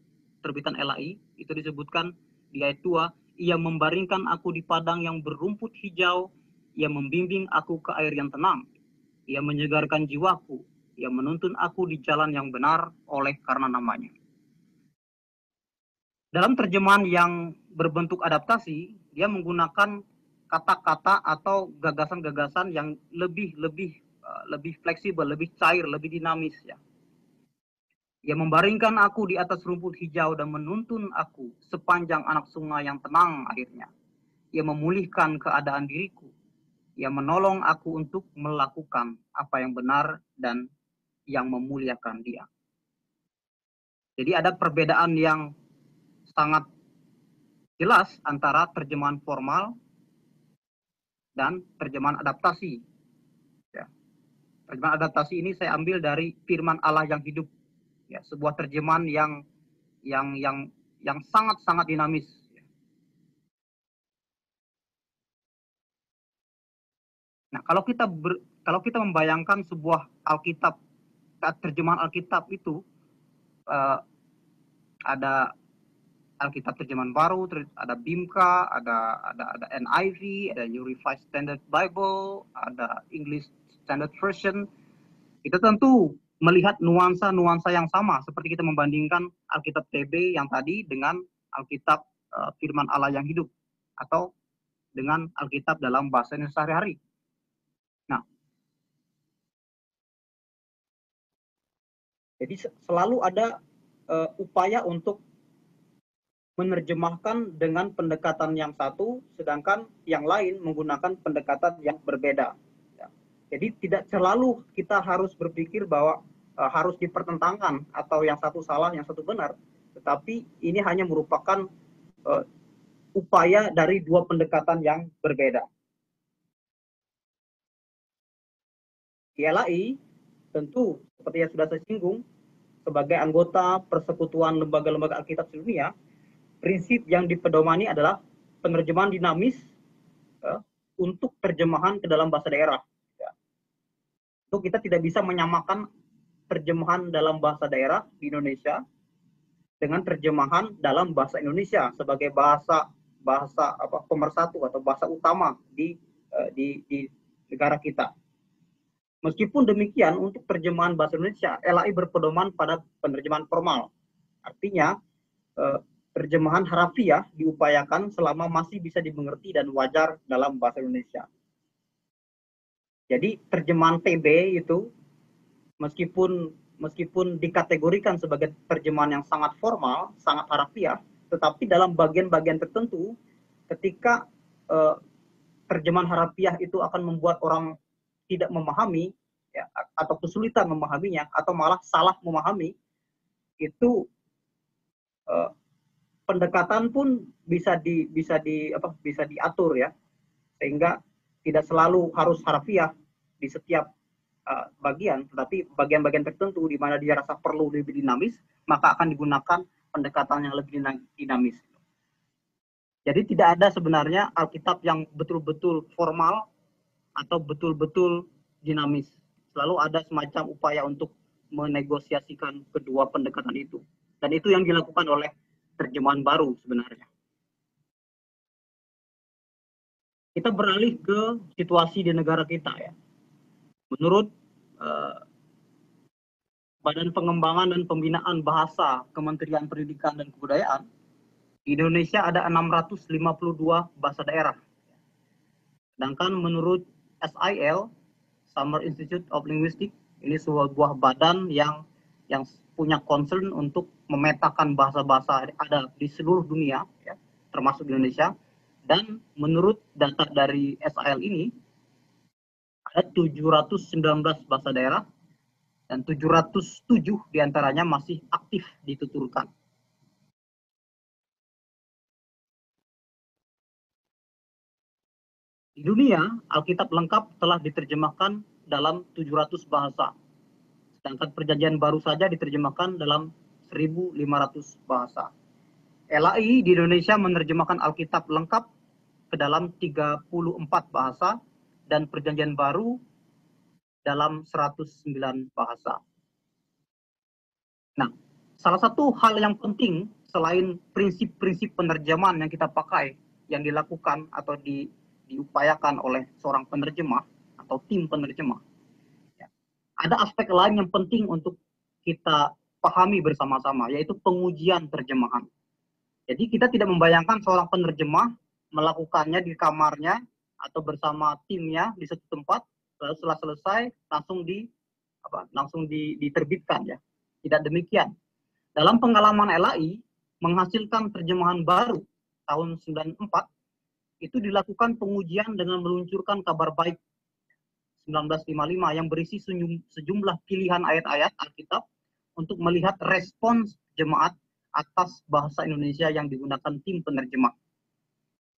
terbitan LAI, itu disebutkan di ayat 2, ia membaringkan aku di padang yang berumput hijau, ia membimbing aku ke air yang tenang, ia menyegarkan jiwaku, ia menuntun aku di jalan yang benar oleh karena namanya. Dalam terjemahan yang berbentuk adaptasi, dia menggunakan kata-kata atau gagasan-gagasan yang lebih fleksibel, lebih cair, lebih dinamis, ya. Ia membaringkan aku di atas rumput hijau dan menuntun aku sepanjang anak sungai yang tenang akhirnya. Ia memulihkan keadaan diriku. Ia menolong aku untuk melakukan apa yang benar dan yang memuliakan Dia. Jadi ada perbedaan yang sangat jelas antara terjemahan formal dan terjemahan adaptasi. Ya. Terjemahan adaptasi ini saya ambil dari firman Allah yang hidup. Ya, sebuah terjemahan yang sangat-sangat dinamis. Nah, kalau kita membayangkan sebuah Alkitab, terjemahan Alkitab itu ada Alkitab terjemahan baru, ada BIMKA, ada NIV, ada New Revised Standard Bible, ada English Standard Version. Itu tentu melihat nuansa-nuansa yang sama, seperti kita membandingkan Alkitab TB yang tadi dengan Alkitab Firman Allah yang hidup, atau dengan Alkitab dalam bahasa Indonesia sehari-hari. Nah, jadi selalu ada upaya untuk menerjemahkan dengan pendekatan yang satu, sedangkan yang lain menggunakan pendekatan yang berbeda. Jadi tidak selalu kita harus berpikir bahwa harus dipertentangkan atau yang satu salah, yang satu benar. Tetapi ini hanya merupakan upaya dari dua pendekatan yang berbeda. Di LAI, tentu seperti yang sudah saya singgung, sebagai anggota persekutuan lembaga-lembaga Alkitab sedunia, prinsip yang dipedomani adalah penerjemahan dinamis untuk terjemahan ke dalam bahasa daerah. Itu kita tidak bisa menyamakan terjemahan dalam bahasa daerah di Indonesia dengan terjemahan dalam bahasa Indonesia sebagai bahasa pemersatu atau bahasa utama di negara kita. Meskipun demikian, untuk terjemahan bahasa Indonesia, LAI berpedoman pada penerjemahan formal. Artinya, terjemahan harafiah diupayakan selama masih bisa dimengerti dan wajar dalam bahasa Indonesia. Jadi terjemahan TB itu meskipun dikategorikan sebagai terjemahan yang sangat formal, sangat harafiah, tetapi dalam bagian-bagian tertentu, ketika terjemahan harafiah itu akan membuat orang tidak memahami, ya, atau kesulitan memahaminya, atau malah salah memahami, itu pendekatan pun bisa diatur, ya, sehingga tidak selalu harus harafiah di setiap bagian, tetapi bagian-bagian tertentu di mana dia rasa perlu lebih dinamis, maka akan digunakan pendekatan yang lebih dinamis. Jadi tidak ada sebenarnya Alkitab yang betul-betul formal atau betul-betul dinamis. Selalu ada semacam upaya untuk menegosiasikan kedua pendekatan itu. Dan itu yang dilakukan oleh terjemahan baru sebenarnya. Kita beralih ke situasi di negara kita, ya. Menurut Badan Pengembangan dan Pembinaan Bahasa Kementerian Pendidikan dan Kebudayaan, di Indonesia ada 652 bahasa daerah. Sedangkan menurut SIL, Summer Institute of Linguistics, ini sebuah badan yang punya concern untuk memetakan bahasa-bahasa ada di seluruh dunia, ya, termasuk di Indonesia. Dan menurut data dari SIL ini, ada 719 bahasa daerah, dan 707 diantaranya masih aktif dituturkan. Di dunia, Alkitab lengkap telah diterjemahkan dalam 700 bahasa. Sedangkan perjanjian baru saja diterjemahkan dalam 1.500 bahasa. LAI di Indonesia menerjemahkan Alkitab lengkap ke dalam 34 bahasa dan perjanjian baru dalam 109 bahasa. Nah, salah satu hal yang penting selain prinsip-prinsip penerjemahan yang kita pakai, yang dilakukan atau diupayakan oleh seorang penerjemah atau tim penerjemah, ya, ada aspek lain yang penting untuk kita pahami bersama-sama, yaitu pengujian terjemahan. Jadi kita tidak membayangkan seorang penerjemah melakukannya di kamarnya atau bersama timnya di satu tempat, lalu setelah selesai langsung diterbitkan, ya. Tidak demikian. Dalam pengalaman LAI menghasilkan terjemahan baru tahun 94 itu dilakukan pengujian dengan meluncurkan kabar baik 1955 yang berisi sejumlah pilihan ayat-ayat Alkitab untuk melihat respons jemaat atas bahasa Indonesia yang digunakan tim penerjemah.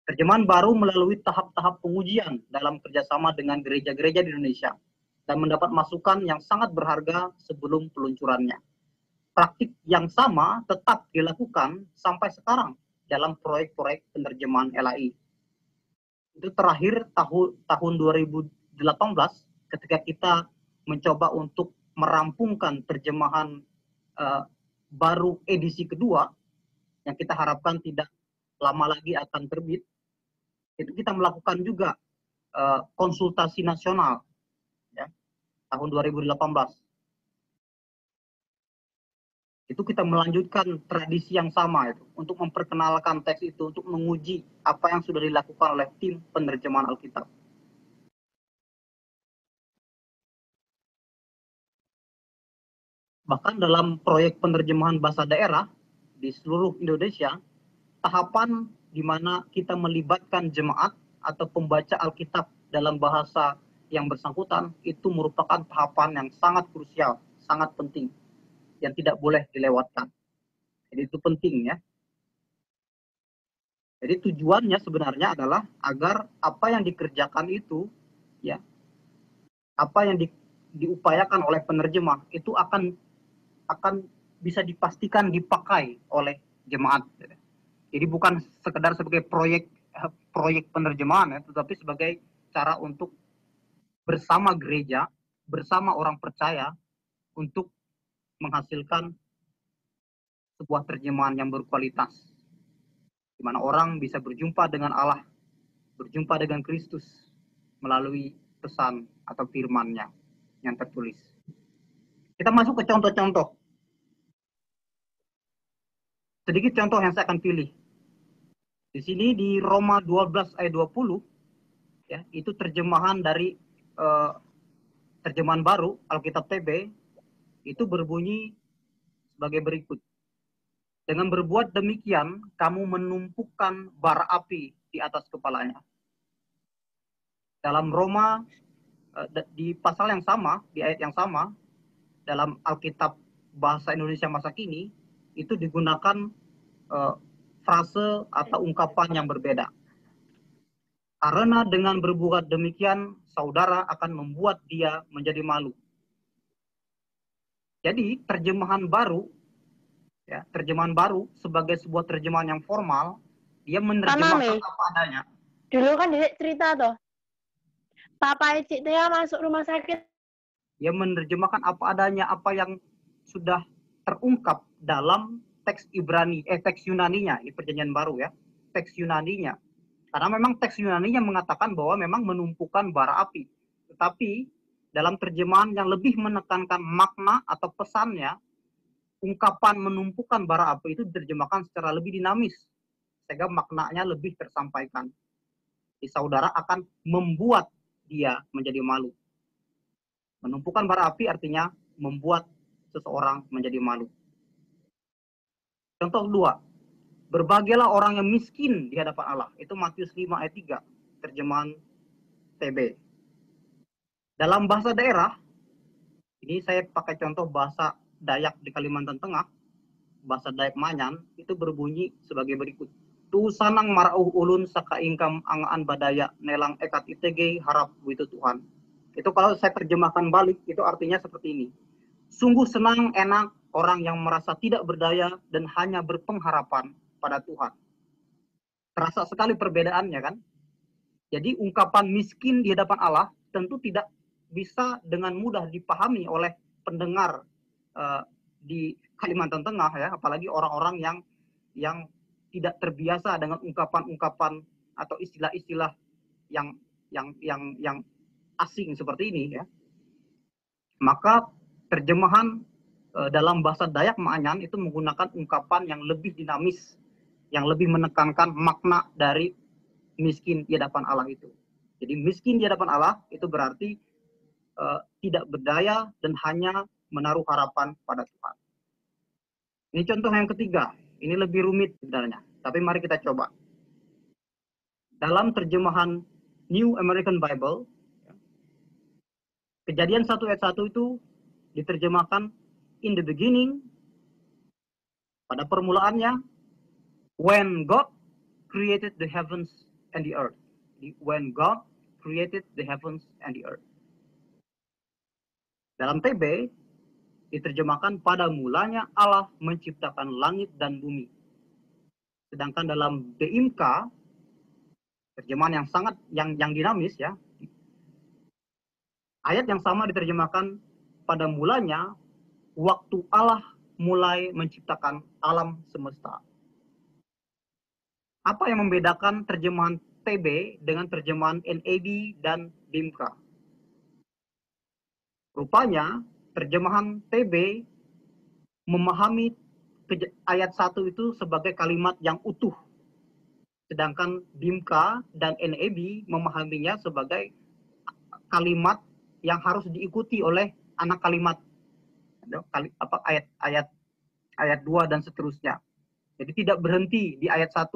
Terjemahan baru melalui tahap-tahap pengujian dalam kerjasama dengan gereja-gereja di Indonesia dan mendapat masukan yang sangat berharga sebelum peluncurannya. Praktik yang sama tetap dilakukan sampai sekarang dalam proyek-proyek penerjemahan LAI. Itu terakhir tahun 2018 ketika kita mencoba untuk merampungkan terjemahan baru edisi kedua yang kita harapkan tidak lama lagi akan terbit. Itu kita melakukan juga konsultasi nasional, ya, tahun 2018. Itu kita melanjutkan tradisi yang sama itu untuk memperkenalkan teks itu, untuk menguji apa yang sudah dilakukan oleh tim penerjemahan Alkitab. Bahkan dalam proyek penerjemahan bahasa daerah di seluruh Indonesia, tahapan di mana kita melibatkan jemaat atau pembaca Alkitab dalam bahasa yang bersangkutan itu merupakan tahapan yang sangat krusial, sangat penting, yang tidak boleh dilewatkan. Jadi itu penting, ya. Jadi tujuannya sebenarnya adalah agar apa yang dikerjakan itu, ya, apa yang diupayakan oleh penerjemah itu akan bisa dipastikan dipakai oleh jemaat. Jadi bukan sekedar sebagai proyek penerjemahan, ya, tetapi sebagai cara untuk bersama gereja, bersama orang percaya untuk menghasilkan sebuah terjemahan yang berkualitas, di mana orang bisa berjumpa dengan Allah, berjumpa dengan Kristus melalui pesan atau firman-Nya yang tertulis. Kita masuk ke contoh-contoh. Sedikit contoh yang saya akan pilih. Di sini di Roma 12 ayat 20, ya, itu terjemahan dari terjemahan baru Alkitab TB, itu berbunyi sebagai berikut. Dengan berbuat demikian, kamu menumpukan bara api di atas kepalanya. Dalam Roma, di pasal yang sama, di ayat yang sama, dalam Alkitab bahasa Indonesia masa kini, itu digunakan frase atau ungkapan yang berbeda. Karena dengan berbuat demikian, saudara akan membuat dia menjadi malu. Jadi terjemahan baru, ya, terjemahan baru sebagai sebuah terjemahan yang formal, dia menerjemahkan apa adanya. Dulu kan dia cerita tuh, Papa Cik Tia masuk rumah sakit. Dia menerjemahkan apa adanya, apa yang sudah terungkap dalam teks Ibrani, teks Yunaninya, di perjanjian baru, ya, teks Yunaninya. Karena memang teks Yunaninya mengatakan bahwa memang menumpukan bara api. Tetapi dalam terjemahan yang lebih menekankan makna atau pesannya, ungkapan menumpukan bara api itu diterjemahkan secara lebih dinamis, sehingga maknanya lebih tersampaikan. Jadi saudara akan membuat dia menjadi malu. Menumpukan bara api artinya membuat seseorang menjadi malu. Contoh 2. Berbahagialah orang yang miskin di hadapan Allah. Itu Matius 5 ayat 3, terjemahan TB. Dalam bahasa daerah, ini saya pakai contoh bahasa Dayak di Kalimantan Tengah, bahasa Dayak Manyan, itu berbunyi sebagai berikut. Tu sanang marauh ulun saka ingkam angaan badaya nelang ekat itege harap witu Tuhan. Itu kalau saya terjemahkan balik, itu artinya seperti ini. Sungguh senang enak orang yang merasa tidak berdaya dan hanya berpengharapan pada Tuhan. Terasa sekali perbedaannya kan? Jadi ungkapan miskin di hadapan Allah tentu tidak bisa dengan mudah dipahami oleh pendengar di Kalimantan Tengah ya, apalagi orang-orang yang tidak terbiasa dengan ungkapan-ungkapan atau istilah-istilah yang asing seperti ini ya. Maka terjemahan dalam bahasa Dayak Maanyan itu menggunakan ungkapan yang lebih dinamis, yang lebih menekankan makna dari miskin di hadapan Allah itu. Jadi miskin di hadapan Allah itu berarti tidak berdaya dan hanya menaruh harapan pada Tuhan. Ini contoh yang ketiga. Ini lebih rumit sebenarnya, tapi mari kita coba. Dalam terjemahan New American Bible, Kejadian 1 ayat 1 itu diterjemahkan in the beginning, pada permulaannya, when God created the heavens and the earth. When God created the heavens and the earth. Dalam TB diterjemahkan pada mulanya Allah menciptakan langit dan bumi. Sedangkan dalam BIMK, terjemahan yang sangat yang dinamis ya, ayat yang sama diterjemahkan pada mulanya waktu Allah mulai menciptakan alam semesta. Apa yang membedakan terjemahan TB dengan terjemahan NAB dan BIMK? Rupanya terjemahan TB memahami ayat 1 itu sebagai kalimat yang utuh. Sedangkan BIMK dan NAB memahaminya sebagai kalimat yang harus diikuti oleh anak kalimat. Ayat 2 dan seterusnya. Jadi tidak berhenti di ayat 1.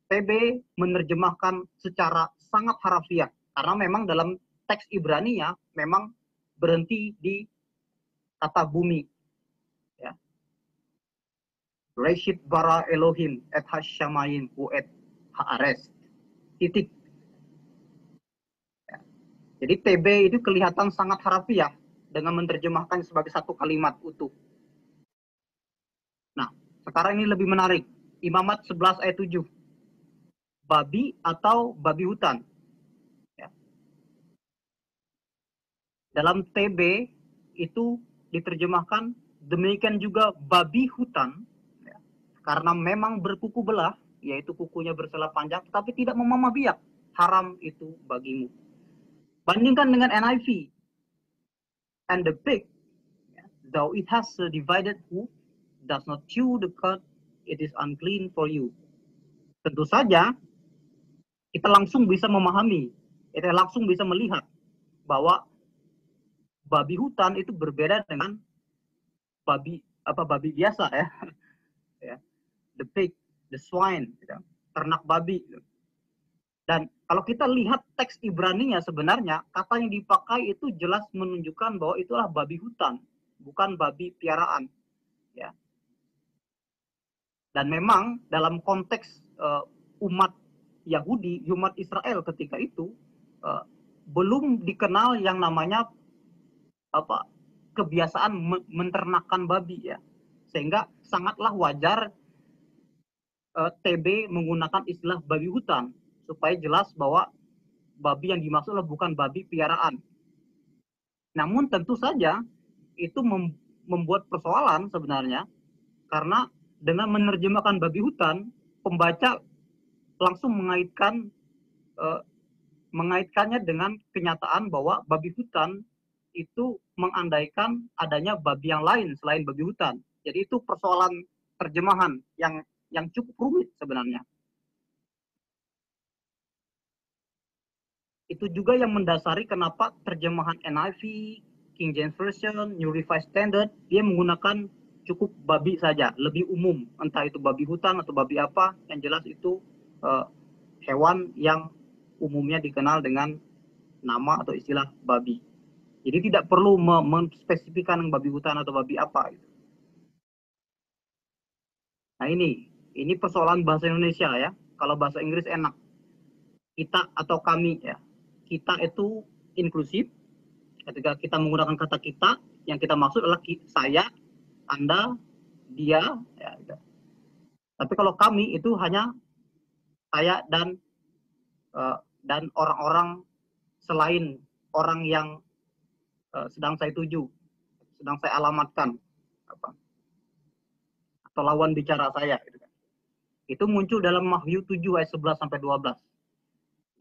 TB menerjemahkan secara sangat harafiah karena memang dalam teks Ibrani-nya memang berhenti di kata bumi. Ya. Reshit bara Elohim et hasyamayim u et haares. Titik. Ya. Jadi TB itu kelihatan sangat harafiah dengan menerjemahkan sebagai satu kalimat utuh. Nah, sekarang ini lebih menarik. Imamat 11 ayat 7. Babi atau babi hutan. Ya. Dalam TB itu diterjemahkan demikian juga babi hutan, ya, karena memang berkuku belah, yaitu kukunya bersela panjang, tetapi tidak memamah biak. Haram itu bagimu. Bandingkan dengan NIV. And the pig, though it has a divided hoof, does not chew the cud, it is unclean for you. Tentu saja kita langsung bisa memahami, kita langsung bisa melihat bahwa babi hutan itu berbeda dengan babi biasa ya. Ya. The pig, the swine, gitu. Ternak babi. Dan kalau kita lihat teks Ibrani-nya sebenarnya kata yang dipakai itu jelas menunjukkan bahwa itulah babi hutan, bukan babi piaraan. Ya. Dan memang dalam konteks umat Yahudi, umat Israel ketika itu belum dikenal yang namanya kebiasaan menternakkan babi ya, sehingga sangatlah wajar TB menggunakan istilah babi hutan supaya jelas bahwa babi yang dimaksud adalah bukan babi piaraan. Namun tentu saja itu membuat persoalan sebenarnya, karena dengan menerjemahkan babi hutan, pembaca langsung mengaitkannya dengan kenyataan bahwa babi hutan itu mengandaikan adanya babi yang lain selain babi hutan. Jadi itu persoalan terjemahan yang cukup rumit sebenarnya. Itu juga yang mendasari kenapa terjemahan NIV, King James Version, New Revised Standard, dia menggunakan cukup babi saja, lebih umum. Entah itu babi hutan atau babi apa, yang jelas itu hewan yang umumnya dikenal dengan nama atau istilah babi. Jadi tidak perlu menspesifikkan babi hutan atau babi apa. Gitu. Nah ini persoalan bahasa Indonesia ya. Kalau bahasa Inggris enak. Kita atau kami ya. Kita itu inklusif. Ketika kita menggunakan kata kita, yang kita maksud adalah saya, Anda, dia, ya, gitu. Tapi kalau kami itu hanya saya dan orang-orang selain orang yang sedang saya tuju, sedang saya alamatkan, atau lawan bicara saya. Gitu kan. Itu muncul dalam Wahyu 7 ayat 11 sampai 12.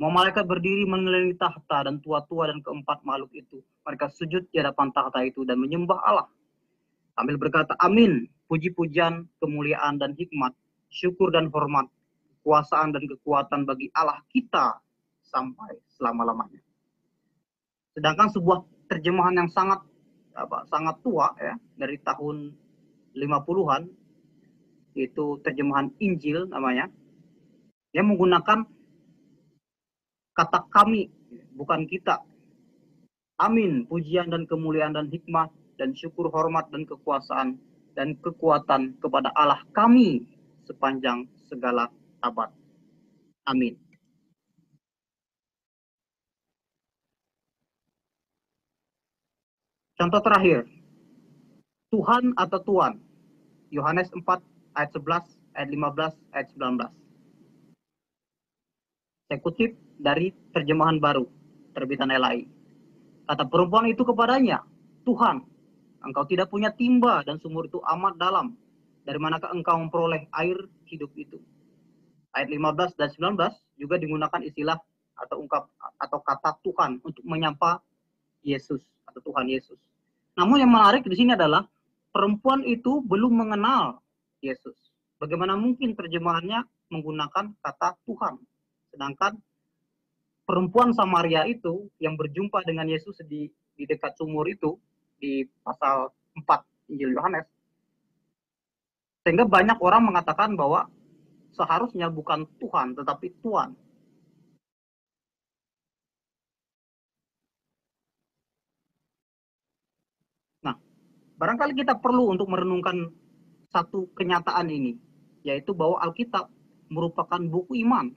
Mau malaikat berdiri mengelilingi tahta dan tua-tua dan keempat makhluk itu. Mereka sujud di hadapan tahta itu dan menyembah Allah. Sambil berkata, amin, puji-pujian, kemuliaan dan hikmat, syukur dan hormat, kekuasaan dan kekuatan bagi Allah kita sampai selama-lamanya. Sedangkan sebuah terjemahan yang sangat tua ya, dari tahun 50-an, itu terjemahan Injil namanya, yang menggunakan kata kami, bukan kita. Amin, pujian dan kemuliaan dan hikmat dan syukur, hormat dan kekuasaan dan kekuatan kepada Allah kami sepanjang segala abad. Amin. Contoh terakhir, Tuhan atau Tuan. Yohanes 4 ayat 11, ayat 15, ayat 19. Saya kutip dari terjemahan baru, terbitan LAI. Kata perempuan itu kepadanya, Tuhan, engkau tidak punya timba dan sumur itu amat dalam. Dari manakah engkau memperoleh air hidup itu? Ayat 15 dan 19 juga digunakan istilah atau kata Tuhan untuk menyapa Yesus atau Tuhan Yesus. Namun yang menarik di sini adalah perempuan itu belum mengenal Yesus. Bagaimana mungkin terjemahannya menggunakan kata Tuhan? Sedangkan perempuan Samaria itu yang berjumpa dengan Yesus di dekat sumur itu, di pasal 4 Injil Yohanes, sehingga banyak orang mengatakan bahwa seharusnya bukan Tuhan, tetapi Tuan. Nah, barangkali kita perlu untuk merenungkan satu kenyataan ini, yaitu bahwa Alkitab merupakan buku iman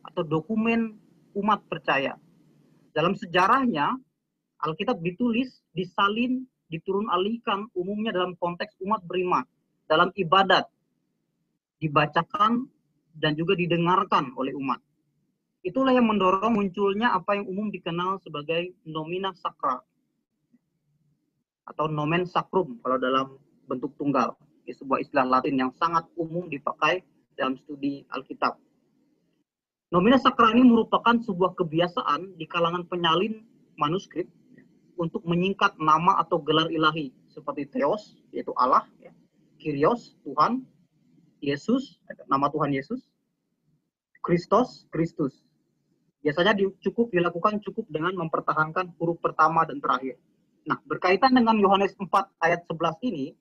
atau dokumen umat percaya. Dalam sejarahnya, Alkitab ditulis, disalin, diturun alihkan umumnya dalam konteks umat beriman, dalam ibadat, dibacakan dan juga didengarkan oleh umat. Itulah yang mendorong munculnya apa yang umum dikenal sebagai nomina sacra atau nomen sacrum kalau dalam bentuk tunggal. Sebuah istilah Latin yang sangat umum dipakai dalam studi Alkitab. Nomina sacra ini merupakan sebuah kebiasaan di kalangan penyalin manuskrip untuk menyingkat nama atau gelar ilahi seperti Theos, yaitu Allah, ya. Kyrios, Tuhan, Yesus, nama Tuhan Yesus, Kristos, Kristus. Biasanya dilakukan dengan mempertahankan huruf pertama dan terakhir. Nah, berkaitan dengan Yohanes 4 ayat 11 ini,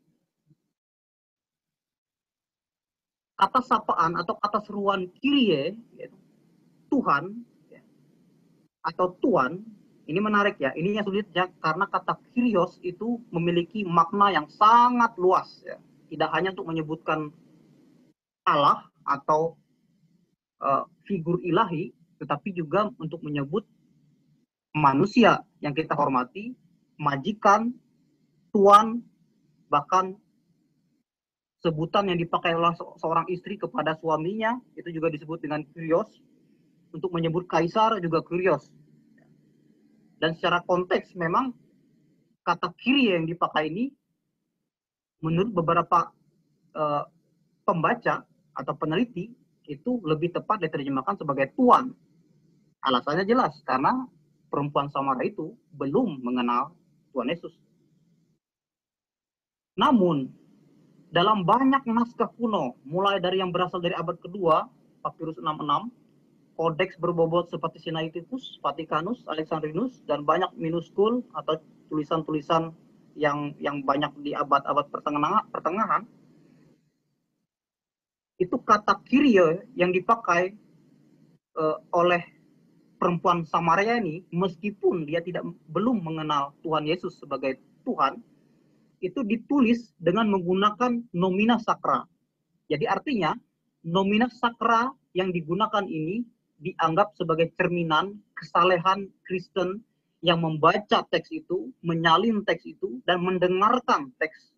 kata sapaan atau kata seruan Kyrie, Tuhan, atau Tuan, ini menarik ya. Ini yang sulit ya, karena kata Kyrios itu memiliki makna yang sangat luas. Ya. Tidak hanya untuk menyebutkan Allah atau figur ilahi, tetapi juga untuk menyebut manusia yang kita hormati, majikan, tuan, bahkan sebutan yang dipakai oleh seorang istri kepada suaminya, itu juga disebut dengan Kyrios. Untuk menyebut kaisar juga Kyrios. Dan secara konteks memang kata Kyrie yang dipakai ini menurut beberapa pembaca atau peneliti itu lebih tepat diterjemahkan sebagai Tuan. Alasannya jelas, karena perempuan Samaria itu belum mengenal Tuhan Yesus. Namun, dalam banyak naskah kuno, mulai dari yang berasal dari abad kedua, Papyrus 66, kodeks berbobot seperti Sinaiticus, Vaticanus, Alexandrinus, dan banyak minuskul atau tulisan-tulisan yang banyak di abad-abad pertengahan, itu kata Kyrie yang dipakai oleh perempuan Samaria ini, meskipun dia belum mengenal Tuhan Yesus sebagai Tuhan, itu ditulis dengan menggunakan nomina sacra. Jadi artinya nomina sacra yang digunakan ini dianggap sebagai cerminan kesalehan Kristen yang membaca teks itu, menyalin teks itu, dan mendengarkan teks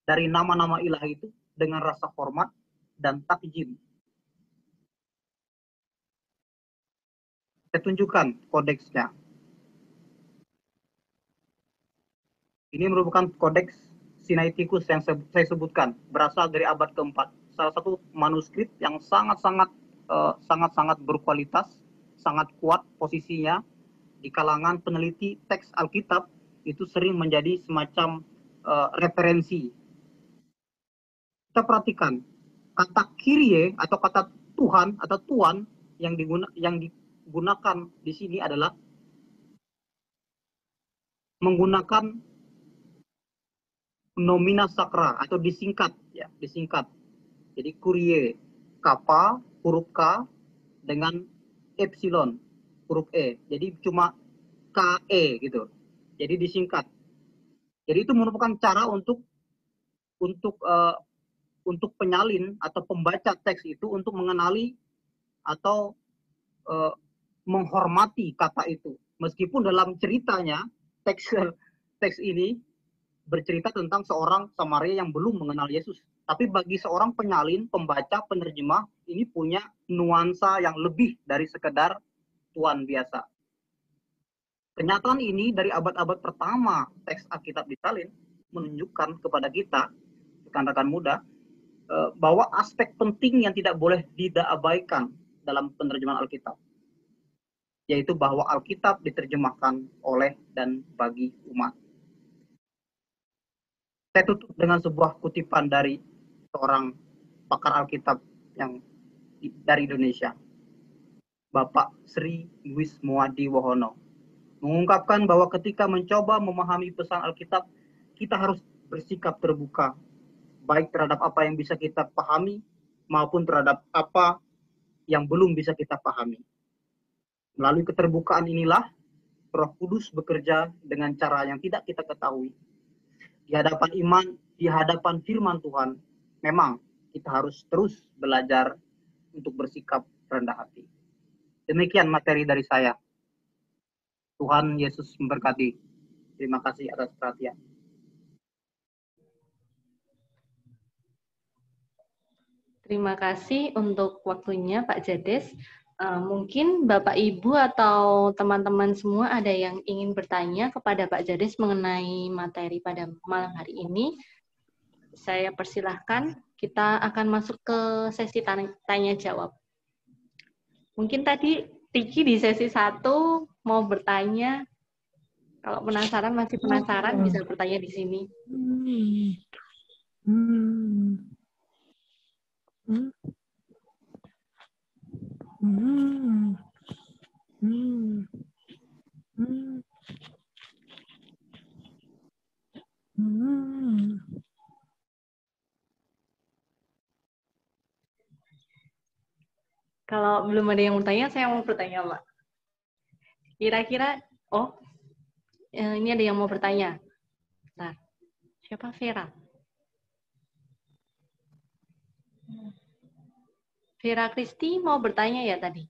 dari nama-nama ilahi itu dengan rasa hormat dan takjim. Saya tunjukkan kodeksnya. Ini merupakan kodeks Sinaiticus yang saya sebutkan, berasal dari abad keempat. Salah satu manuskrip yang sangat-sangat berkualitas, sangat kuat posisinya di kalangan peneliti teks Alkitab, itu sering menjadi semacam referensi. Kita perhatikan kata Kyrie atau kata Tuhan atau Tuan yang digunakan di sini adalah menggunakan nomina sacra atau disingkat ya, disingkat. Jadi Kyrie, kappa huruf K dengan epsilon huruf E. Jadi cuma KE gitu. Jadi disingkat. Jadi itu merupakan cara untuk penyalin atau pembaca teks itu untuk mengenali atau menghormati kata itu. Meskipun dalam ceritanya teks ini bercerita tentang seorang Samaria yang belum mengenal Yesus. Tapi bagi seorang penyalin, pembaca, penerjemah, ini punya nuansa yang lebih dari sekedar tuan biasa. Kenyataan ini dari abad-abad pertama teks Alkitab disalin menunjukkan kepada kita, rekan-rekan muda, bahwa aspek penting yang tidak boleh diabaikan dalam penerjemahan Alkitab, yaitu bahwa Alkitab diterjemahkan oleh dan bagi umat. Saya tutup dengan sebuah kutipan dari seorang pakar Alkitab yang dari Indonesia, Bapak Sri Wismuwadi Wohono, mengungkapkan bahwa ketika mencoba memahami pesan Alkitab, kita harus bersikap terbuka, baik terhadap apa yang bisa kita pahami maupun terhadap apa yang belum bisa kita pahami. Melalui keterbukaan inilah Roh Kudus bekerja dengan cara yang tidak kita ketahui. Di hadapan iman, di hadapan firman Tuhan, memang kita harus terus belajar untuk bersikap rendah hati. Demikian materi dari saya. Tuhan Yesus memberkati. Terima kasih atas perhatian. Terima kasih untuk waktunya Pak Jades. Mungkin Bapak Ibu atau teman-teman semua ada yang ingin bertanya kepada Pak Jades mengenai materi pada malam hari ini. Saya persilahkan, kita akan masuk ke sesi tanya jawab. Mungkin tadi Tiki di sesi 1 mau bertanya. Kalau penasaran, masih penasaran, bisa bertanya di sini. Kalau belum ada yang bertanya, saya mau bertanya, Pak. Kira-kira, ini ada yang mau bertanya. Bentar. Siapa Vera? Vera Kristi mau bertanya ya tadi?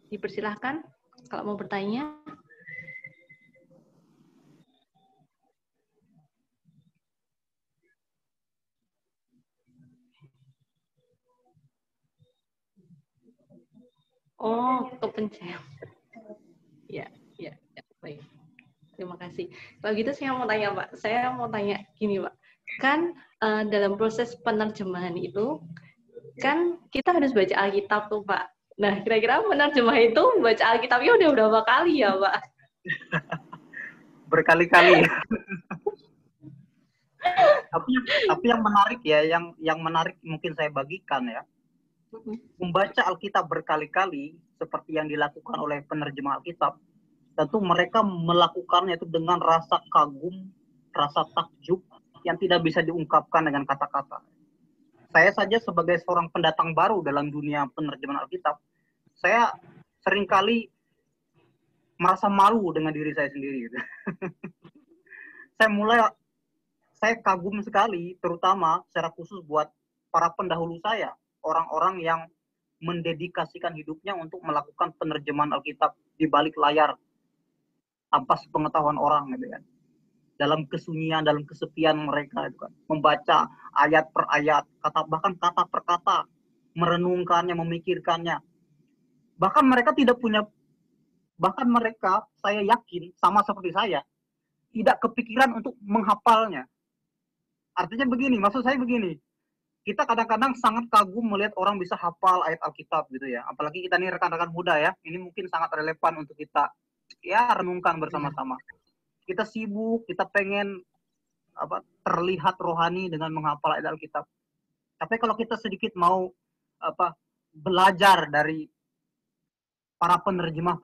Dipersilahkan kalau mau bertanya. Oh, kepencet. Ya, baik. Terima kasih. Kalau gitu saya mau tanya, Pak. Saya mau tanya gini, Pak. Kan dalam proses penerjemahan itu, kan kita harus baca Alkitab tuh, Pak. Nah, kira-kira penerjemah itu baca Alkitabnya udah berapa kali ya, Pak? Berkali-kali. tapi yang menarik ya, yang menarik mungkin saya bagikan ya. Membaca Alkitab berkali-kali seperti yang dilakukan oleh penerjemah Alkitab, tentu mereka melakukannya itu dengan rasa kagum, rasa takjub yang tidak bisa diungkapkan dengan kata-kata. Saya saja sebagai seorang pendatang baru dalam dunia penerjemahan Alkitab, saya seringkali merasa malu dengan diri saya sendiri. Saya kagum sekali, terutama secara khusus buat para pendahulu saya, orang-orang yang mendedikasikan hidupnya untuk melakukan penerjemahan Alkitab di balik layar tanpa sepengetahuan orang gitu kan. Dalam kesunyian, dalam kesepian mereka gitu kan. Membaca ayat per ayat, bahkan kata per kata, merenungkannya, memikirkannya. Bahkan mereka saya yakin sama seperti saya, tidak kepikiran untuk menghafalnya. Artinya begini, maksud saya begini, kita kadang-kadang sangat kagum melihat orang bisa hafal ayat Alkitab gitu ya. Apalagi kita nih rekan-rekan muda ya, ini mungkin sangat relevan untuk kita ya renungkan bersama-sama. Kita sibuk, kita pengen terlihat rohani dengan menghafal ayat Alkitab. Tapi kalau kita sedikit mau belajar dari para penerjemah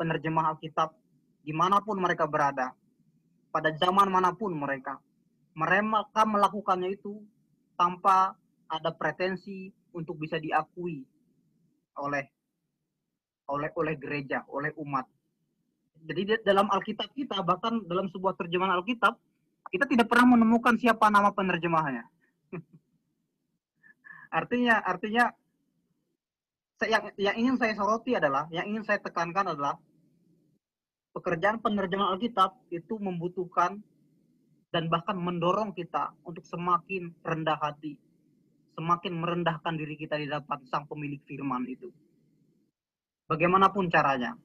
Alkitab, dimanapun mereka berada, pada zaman manapun mereka melakukannya itu tanpa ada pretensi untuk bisa diakui oleh gereja, oleh umat. Jadi dalam Alkitab kita, bahkan dalam sebuah terjemahan Alkitab, kita tidak pernah menemukan siapa nama penerjemahnya. Artinya yang ingin saya soroti adalah, yang ingin saya tekankan adalah pekerjaan penerjemahan Alkitab itu membutuhkan dan bahkan mendorong kita untuk semakin rendah hati, semakin merendahkan diri kita di hadapan Sang Pemilik Firman itu. Bagaimanapun caranya.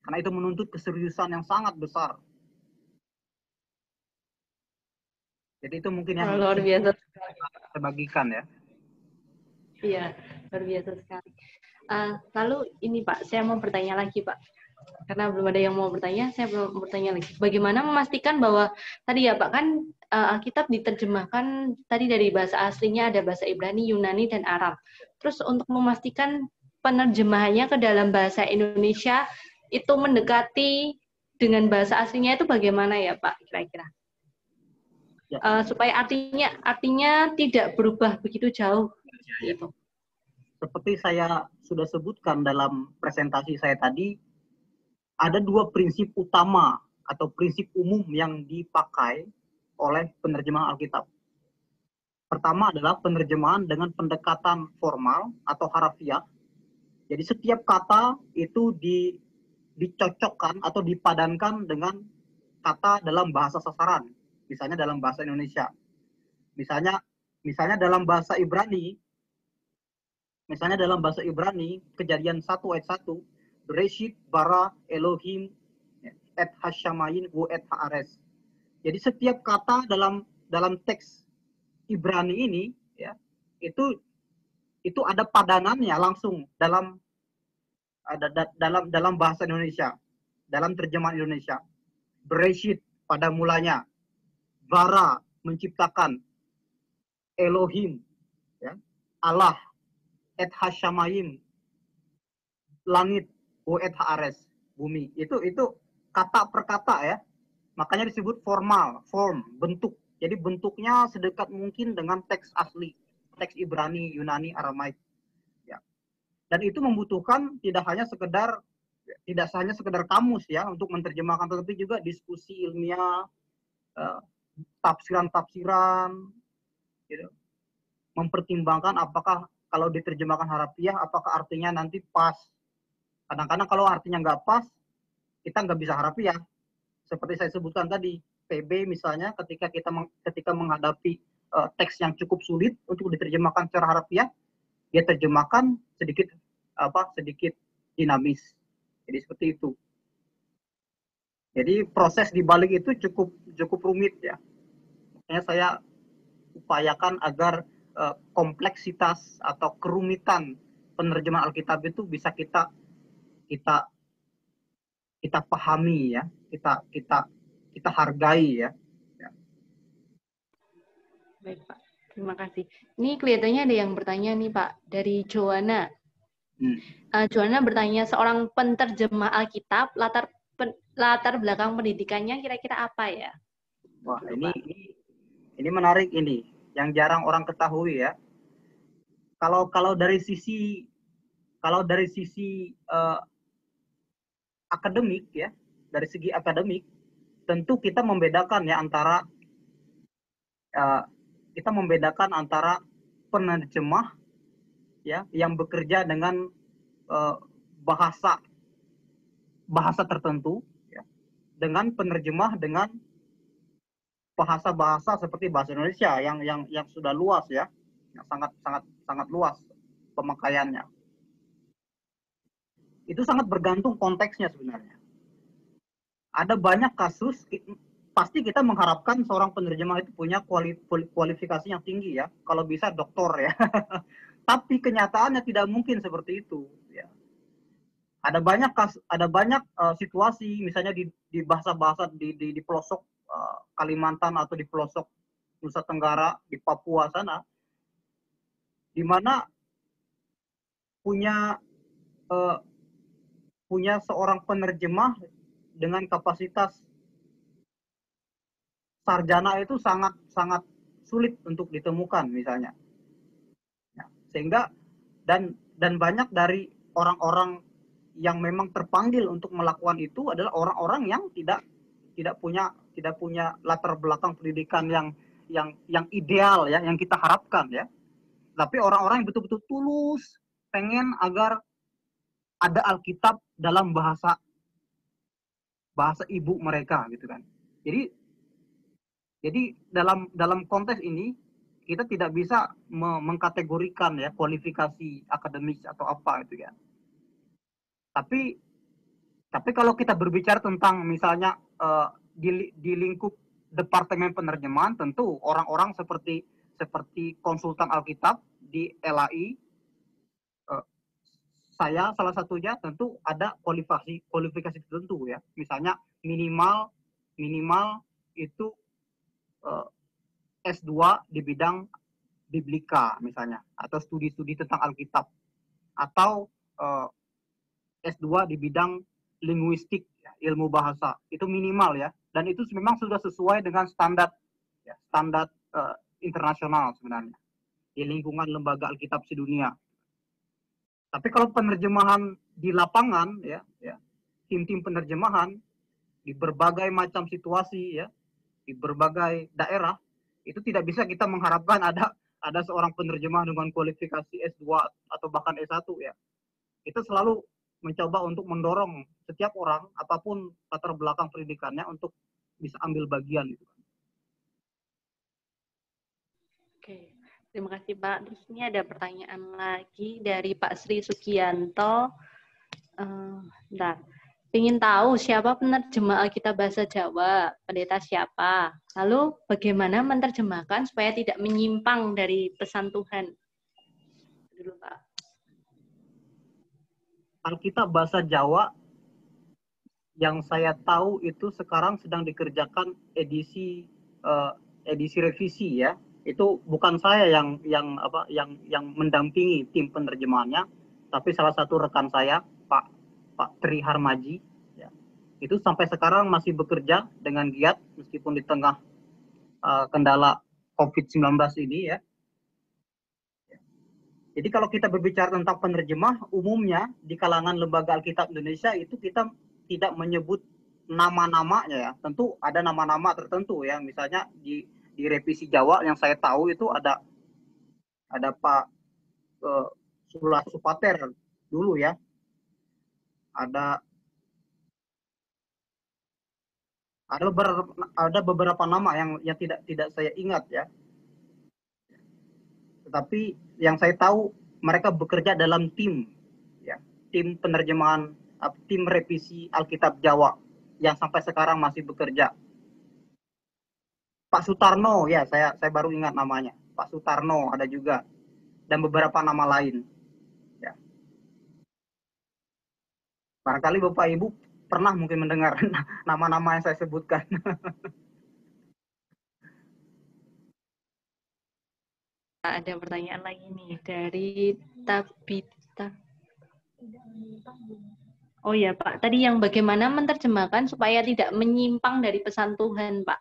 Karena itu menuntut keseriusan yang sangat besar. Jadi itu mungkin yang luar biasa saya bagikan ya. Iya, luar biasa sekali. Lalu ini Pak, saya mau bertanya lagi Pak. Karena belum ada yang mau bertanya, saya belum bertanya lagi. Bagaimana memastikan bahwa tadi ya Pak kan Alkitab diterjemahkan tadi dari bahasa aslinya ada bahasa Ibrani, Yunani, dan Arab. Terus untuk memastikan penerjemahannya ke dalam bahasa Indonesia itu mendekati dengan bahasa aslinya itu bagaimana ya Pak kira-kira? Ya. Supaya artinya tidak berubah begitu jauh. Ya. Gitu. Seperti saya sudah sebutkan dalam presentasi saya tadi, ada dua prinsip utama atau prinsip umum yang dipakai oleh penerjemahan Alkitab. Pertama adalah penerjemahan dengan pendekatan formal atau harafiah. Jadi setiap kata itu dicocokkan atau dipadankan dengan kata dalam bahasa sasaran. Misalnya dalam bahasa Indonesia. Misalnya dalam bahasa Ibrani, Kejadian 1 ayat 1, Bereshit bara Elohim et Hashamayin wo et Haares. Jadi setiap kata dalam teks Ibrani ini ya, itu ada padanannya langsung dalam bahasa Indonesia, dalam terjemahan Indonesia. Bereshit pada mulanya, bara menciptakan, Elohim ya, Allah, et Hashamayim langit, wo et Haares bumi. Itu kata per kata ya. Makanya disebut form, bentuk. Jadi bentuknya sedekat mungkin dengan teks asli, teks Ibrani, Yunani, Aramaik. Ya. Dan itu membutuhkan tidak hanya sekedar kamus ya untuk menerjemahkan, tetapi juga diskusi ilmiah, tafsiran, gitu. Mempertimbangkan apakah kalau diterjemahkan harafiah, apakah artinya nanti pas. Kadang-kadang kalau artinya nggak pas, kita nggak bisa harafiah. Seperti saya sebutkan tadi, PB misalnya ketika menghadapi teks yang cukup sulit untuk diterjemahkan secara harafiah, dia terjemahkan sedikit dinamis. Jadi seperti itu. Jadi proses di balik itu cukup rumit ya. Makanya saya upayakan agar kompleksitas atau kerumitan penerjemahan Alkitab itu bisa kita pahami ya, kita hargai ya. Baik Pak, terima kasih. Ini kelihatannya ada yang bertanya nih Pak, dari Joanna. Joanna bertanya, seorang penterjemah Alkitab, latar belakang pendidikannya kira-kira apa ya? Wah, ini menarik ini, yang jarang orang ketahui ya. Kalau dari sisi akademik ya, dari segi akademik, tentu kita membedakan ya antara penerjemah ya yang bekerja dengan bahasa tertentu ya, dengan penerjemah dengan bahasa-bahasa seperti bahasa Indonesia yang sudah luas ya, yang sangat luas pemakaiannya. Itu sangat bergantung konteksnya sebenarnya. Ada banyak kasus, pasti kita mengharapkan seorang penerjemah itu punya kualifikasi yang tinggi ya, kalau bisa doktor ya. Tapi kenyataannya tidak mungkin seperti itu ya. Ada banyak situasi misalnya di bahasa-bahasa di pelosok Kalimantan atau di pelosok Nusa Tenggara, di Papua sana, di mana punya seorang penerjemah dengan kapasitas sarjana itu sangat sulit untuk ditemukan misalnya. Ya, sehingga dan banyak dari orang-orang yang memang terpanggil untuk melakukan itu adalah orang-orang yang tidak punya latar belakang pendidikan yang ideal ya, yang kita harapkan ya. Tapi orang-orang yang betul-betul tulus pengen agar ada Alkitab dalam bahasa ibu mereka gitu kan. Jadi dalam konteks ini kita tidak bisa mengkategorikan ya kualifikasi akademis atau apa itu ya. Tapi kalau kita berbicara tentang misalnya di lingkup Departemen Penerjemahan, tentu orang-orang seperti konsultan Alkitab di LAI, saya salah satunya tentu ada kualifikasi tertentu ya. Misalnya minimal itu S2 di bidang biblika misalnya, atau studi-studi tentang Alkitab, atau S2 di bidang linguistik, ya, ilmu bahasa, itu minimal ya, dan itu memang sudah sesuai dengan standar ya, standar internasional sebenarnya di lingkungan lembaga Alkitab sedunia. Tapi kalau penerjemahan di lapangan ya, tim-tim penerjemahan di berbagai macam situasi ya, di berbagai daerah, itu tidak bisa kita mengharapkan ada seorang penerjemah dengan kualifikasi S2 atau bahkan S1 ya. Kita selalu mencoba untuk mendorong setiap orang apapun latar belakang pendidikannya untuk bisa ambil bagian gitu. Oke, terima kasih Pak. Terus ini ada pertanyaan lagi dari Pak Sri Sugianto. Ingin tahu siapa penerjemah Alkitab bahasa Jawa, pendeta siapa? Lalu bagaimana menerjemahkan supaya tidak menyimpang dari pesan Tuhan? Dulu Pak. Alkitab bahasa Jawa yang saya tahu itu sekarang sedang dikerjakan edisi revisi ya. Itu bukan saya yang mendampingi tim penerjemahannya, tapi salah satu rekan saya, Pak Tri Harmaji, ya. Itu sampai sekarang masih bekerja dengan giat meskipun di tengah kendala COVID-19 ini ya. Jadi kalau kita berbicara tentang penerjemah, umumnya di kalangan lembaga Alkitab Indonesia itu kita tidak menyebut nama-namanya ya. Tentu ada nama-nama tertentu ya. Misalnya di revisi Jawa yang saya tahu itu ada Pak Sulas Supater dulu ya. Ada beberapa nama yang tidak saya ingat ya. Tetapi yang saya tahu mereka bekerja dalam tim ya, tim penerjemahan, tim revisi Alkitab Jawa yang sampai sekarang masih bekerja. Pak Sutarno ya, saya baru ingat namanya. Pak Sutarno ada juga, dan beberapa nama lain ya. Barangkali Bapak Ibu pernah mungkin mendengar nama-nama yang saya sebutkan. Ada pertanyaan lagi nih dari Tabita. Oh ya Pak, tadi yang bagaimana menerjemahkan supaya tidak menyimpang dari pesan Tuhan Pak?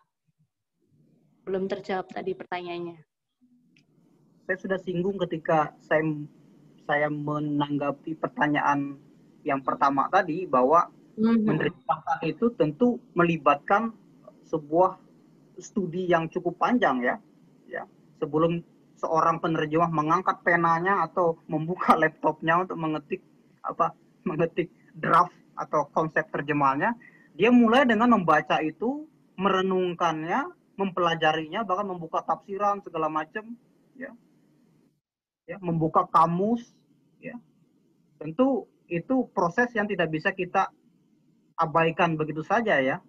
Belum terjawab tadi pertanyaannya. Saya sudah singgung ketika saya menanggapi pertanyaan yang pertama tadi, bahwa menerjemahkan itu tentu melibatkan sebuah studi yang cukup panjang ya. Sebelum seorang penerjemah mengangkat penanya atau membuka laptopnya untuk mengetik draft atau konsep terjemahannya, Dia mulai dengan membaca itu, merenungkannya, mempelajarinya, bahkan membuka tafsiran segala macam, ya, membuka kamus, ya. Tentu itu proses yang tidak bisa kita abaikan begitu saja, ya.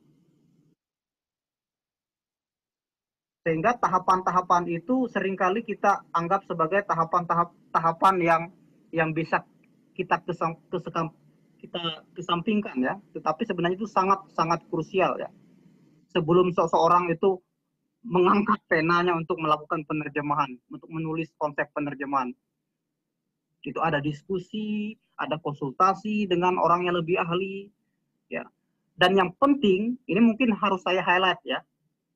Sehingga tahapan-tahapan itu seringkali kita anggap sebagai tahapan yang bisa kita kesampingkan, ya. Tetapi sebenarnya itu sangat krusial, ya. Sebelum seseorang itu mengangkat penanya untuk melakukan penerjemahan, untuk menulis konsep penerjemahan, itu ada diskusi, ada konsultasi dengan orang yang lebih ahli, ya. Dan yang penting, ini mungkin harus saya highlight, ya.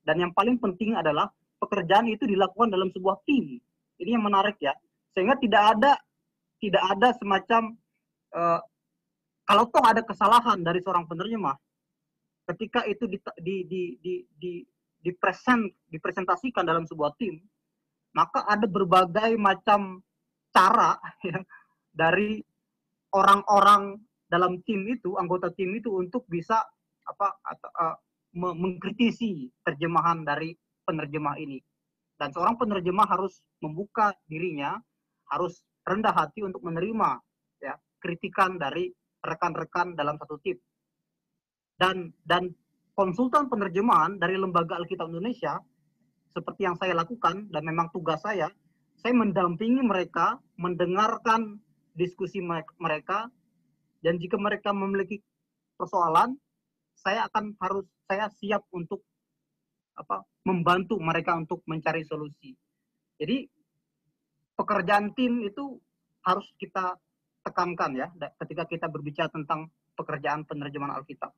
Dan yang paling penting adalah pekerjaan itu dilakukan dalam sebuah tim. Ini yang menarik, ya. Sehingga tidak ada semacam kalau toh ada kesalahan dari seorang penerjemah, ketika itu dipresentasikan dalam sebuah tim, maka ada berbagai macam cara, ya, dari orang-orang dalam tim itu, anggota tim itu, untuk bisa mengkritisi terjemahan dari penerjemah ini. Dan seorang penerjemah harus membuka dirinya, harus rendah hati untuk menerima, ya, kritikan dari rekan-rekan dalam satu tim. Dan konsultan penerjemahan dari Lembaga Alkitab Indonesia, seperti yang saya lakukan, dan memang tugas saya mendampingi mereka, mendengarkan diskusi mereka, dan jika mereka memiliki persoalan, saya siap untuk membantu mereka untuk mencari solusi. Jadi pekerjaan tim itu harus kita tekankan, ya, ketika kita berbicara tentang pekerjaan penerjemahan Alkitab.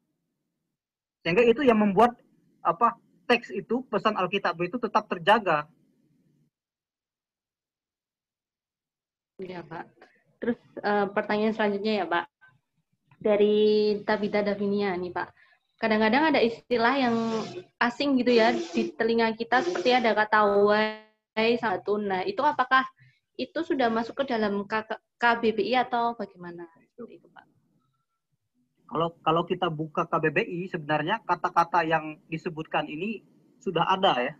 Sehingga itu yang membuat teks itu, pesan Alkitab itu tetap terjaga. Ya, Pak. Terus pertanyaan selanjutnya, ya, Pak. Dari Tabita Davinia nih, Pak. Kadang-kadang ada istilah yang asing gitu, ya, di telinga kita, seperti ada kata wai satu. Nah, itu apakah itu sudah masuk ke dalam KBBI atau bagaimana? Seperti itu, Pak. Kalau kita buka KBBI, sebenarnya kata-kata yang disebutkan ini sudah ada, ya.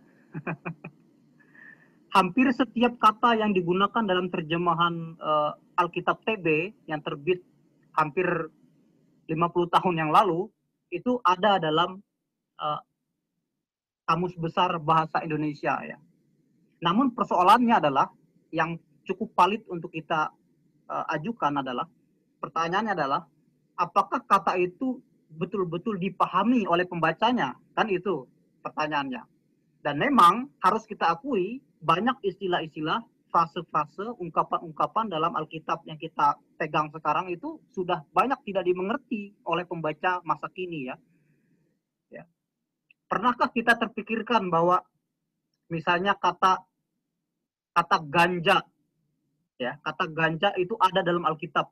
Hampir setiap kata yang digunakan dalam terjemahan Alkitab TB yang terbit hampir 50 tahun yang lalu, itu ada dalam Kamus Besar Bahasa Indonesia, ya. Namun persoalannya adalah, yang cukup valid untuk kita ajukan adalah, pertanyaannya adalah, apakah kata itu betul-betul dipahami oleh pembacanya? Kan itu pertanyaannya. Dan memang harus kita akui, banyak istilah-istilah, frase-frase, ungkapan-ungkapan dalam Alkitab yang kita pegang sekarang itu sudah banyak tidak dimengerti oleh pembaca masa kini, ya. Pernahkah kita terpikirkan bahwa misalnya kata ganja, ya, kata ganja itu ada dalam Alkitab?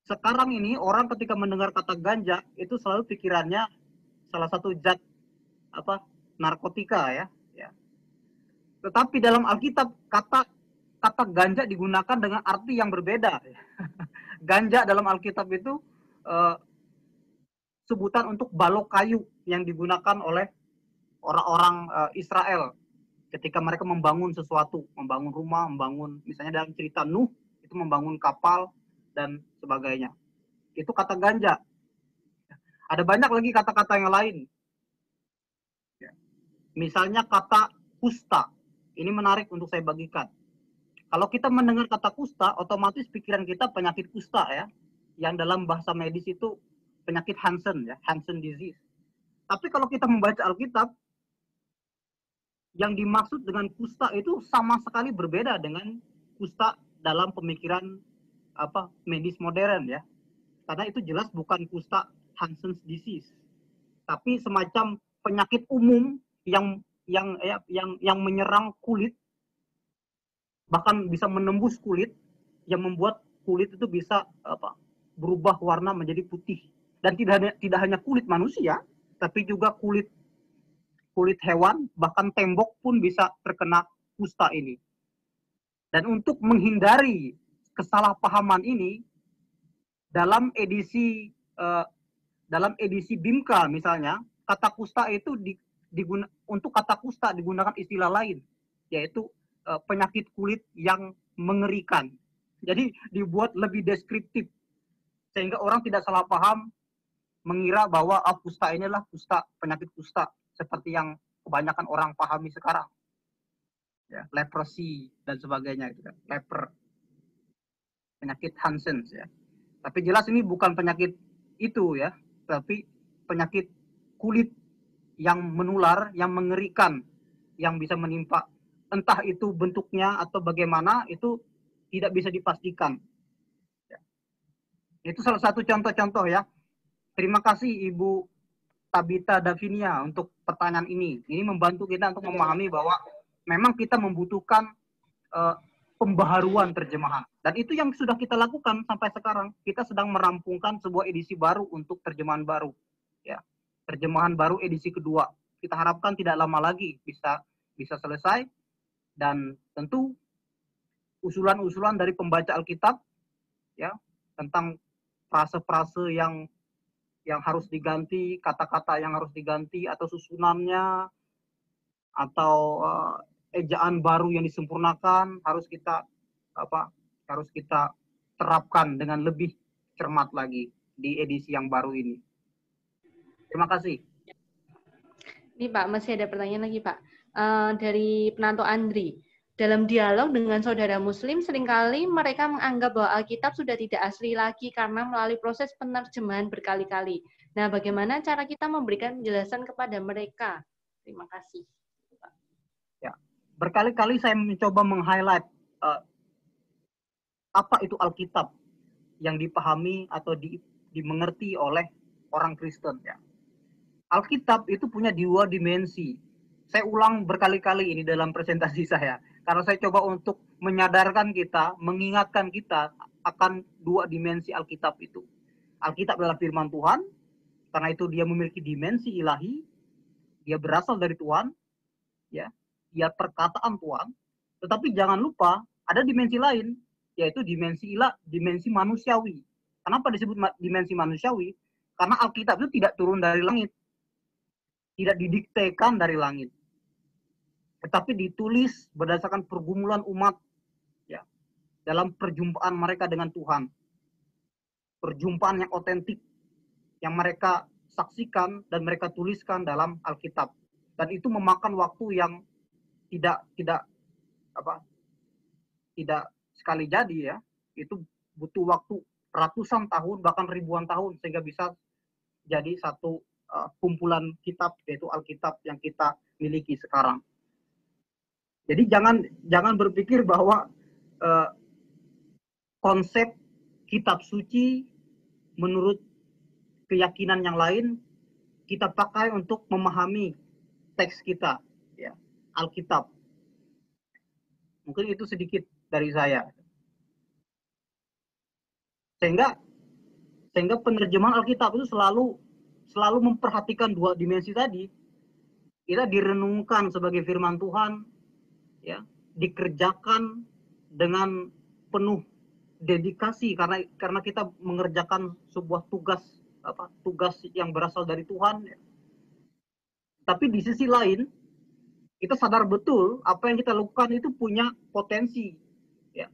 Sekarang ini orang ketika mendengar kata ganja itu selalu pikirannya salah satu zat narkotika, ya. Tetapi dalam Alkitab kata ganja digunakan dengan arti yang berbeda. Ganja dalam Alkitab itu sebutan untuk balok kayu yang digunakan oleh orang-orang Israel ketika mereka membangun sesuatu, membangun rumah, misalnya dalam cerita Nuh itu membangun kapal dan sebagainya. Itu kata ganja. Ada banyak lagi kata-kata yang lain. Misalnya kata kusta. Ini menarik untuk saya bagikan. Kalau kita mendengar kata kusta, otomatis pikiran kita penyakit kusta, ya. Yang dalam bahasa medis itu penyakit Hansen, ya, Hansen disease. Tapi kalau kita membaca Alkitab, yang dimaksud dengan kusta itu sama sekali berbeda dengan kusta dalam pemikiran medis modern, ya. Karena itu jelas bukan kusta Hansen's disease, tapi semacam penyakit umum yang menyerang kulit, bahkan bisa menembus kulit, yang membuat kulit itu bisa berubah warna menjadi putih. Dan tidak hanya kulit manusia, tapi juga kulit hewan, bahkan tembok pun bisa terkena kusta ini. Dan untuk menghindari kesalahpahaman ini, dalam edisi dalam edisi BIMKA misalnya, kata kusta itu untuk kata kusta digunakan istilah lain, yaitu penyakit kulit yang mengerikan. Jadi dibuat lebih deskriptif sehingga orang tidak salah paham mengira bahwa kusta inilah kusta, penyakit kusta seperti yang kebanyakan orang pahami sekarang. Ya, leprosy dan sebagainya gitu kan. Leper, penyakit Hansen ya. Tapi jelas ini bukan penyakit itu ya, tapi penyakit kulit yang menular, yang mengerikan, yang bisa menimpa. Entah itu bentuknya atau bagaimana, itu tidak bisa dipastikan. Ya. Itu salah satu contoh-contoh ya. Terima kasih Ibu Tabita Davinia untuk pertanyaan ini. Ini membantu kita untuk memahami bahwa memang kita membutuhkan pembaharuan terjemahan. Dan itu yang sudah kita lakukan sampai sekarang. Kita sedang merampungkan sebuah edisi baru untuk terjemahan baru. Ya, terjemahan baru edisi kedua. Kita harapkan tidak lama lagi bisa selesai. Dan tentu usulan-usulan dari pembaca Alkitab ya tentang frase-frase yang harus diganti, kata-kata yang harus diganti atau susunannya atau ejaan baru yang disempurnakan harus kita terapkan dengan lebih cermat lagi di edisi yang baru ini. Terima kasih. Ini Pak, masih ada pertanyaan lagi Pak. Dari penantu Andri. Dalam dialog dengan saudara Muslim, seringkali mereka menganggap bahwa Alkitab sudah tidak asli lagi karena melalui proses penerjemahan berkali-kali. Nah, bagaimana cara kita memberikan penjelasan kepada mereka? Terima kasih. Ya, berkali-kali saya mencoba meng-highlight apa itu Alkitab yang dipahami atau dimengerti oleh orang Kristen. Ya. Alkitab itu punya dua dimensi. Saya ulang berkali-kali ini dalam presentasi saya. Karena saya coba untuk menyadarkan kita, mengingatkan kita akan dua dimensi Alkitab itu. Alkitab adalah firman Tuhan, karena itu dia memiliki dimensi ilahi, dia berasal dari Tuhan, ya, dia perkataan Tuhan. Tetapi jangan lupa ada dimensi lain, yaitu dimensi manusiawi. Kenapa disebut dimensi manusiawi? Karena Alkitab itu tidak turun dari langit, tidak didiktekan dari langit, tetapi ditulis berdasarkan pergumulan umat ya dalam perjumpaan mereka dengan Tuhan, perjumpaan yang otentik yang mereka saksikan dan mereka tuliskan dalam Alkitab, dan itu memakan waktu yang tidak sekali jadi ya, itu butuh waktu ratusan tahun bahkan ribuan tahun sehingga bisa jadi satu kumpulan kitab, yaitu Alkitab yang kita miliki sekarang. Jadi jangan berpikir bahwa konsep kitab suci menurut keyakinan yang lain kita pakai untuk memahami teks kita, ya, Alkitab. Mungkin itu sedikit dari saya. Sehingga penerjemahan Alkitab itu selalu memperhatikan dua dimensi tadi. Kita direnungkan sebagai firman Tuhan, ya, dikerjakan dengan penuh dedikasi karena kita mengerjakan sebuah tugas yang berasal dari Tuhan. Ya. Tapi di sisi lain kita sadar betul apa yang kita lakukan itu punya potensi, ya,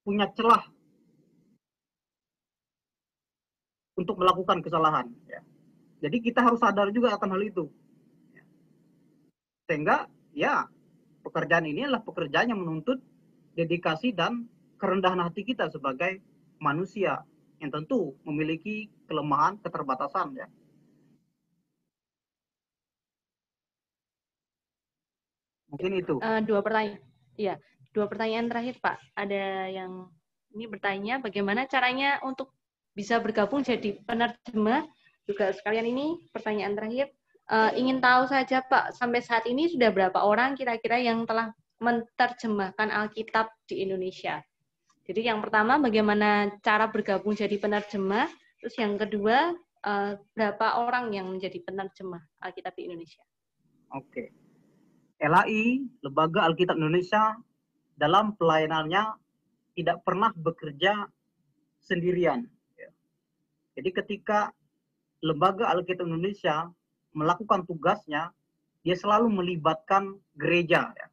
punya celah untuk melakukan kesalahan. Ya. Jadi kita harus sadar juga akan hal itu. Ya. Sehingga ya pekerjaan ini adalah pekerjaan yang menuntut dedikasi dan kerendahan hati kita sebagai manusia yang tentu memiliki kelemahan, keterbatasan ya. Mungkin itu. Dua pertanyaan terakhir Pak. Ada yang ini bertanya bagaimana caranya untuk bisa bergabung jadi penerjemah. Juga sekalian ini pertanyaan terakhir. Ingin tahu saja Pak, sampai saat ini sudah berapa orang kira-kira yang telah menerjemahkan Alkitab di Indonesia? Jadi yang pertama bagaimana cara bergabung jadi penerjemah, terus yang kedua berapa orang yang menjadi penerjemah Alkitab di Indonesia? Oke. LAI, Lembaga Alkitab Indonesia, dalam pelayanannya tidak pernah bekerja sendirian. Jadi ketika Lembaga Alkitab Indonesia melakukan tugasnya, dia selalu melibatkan gereja. Ya.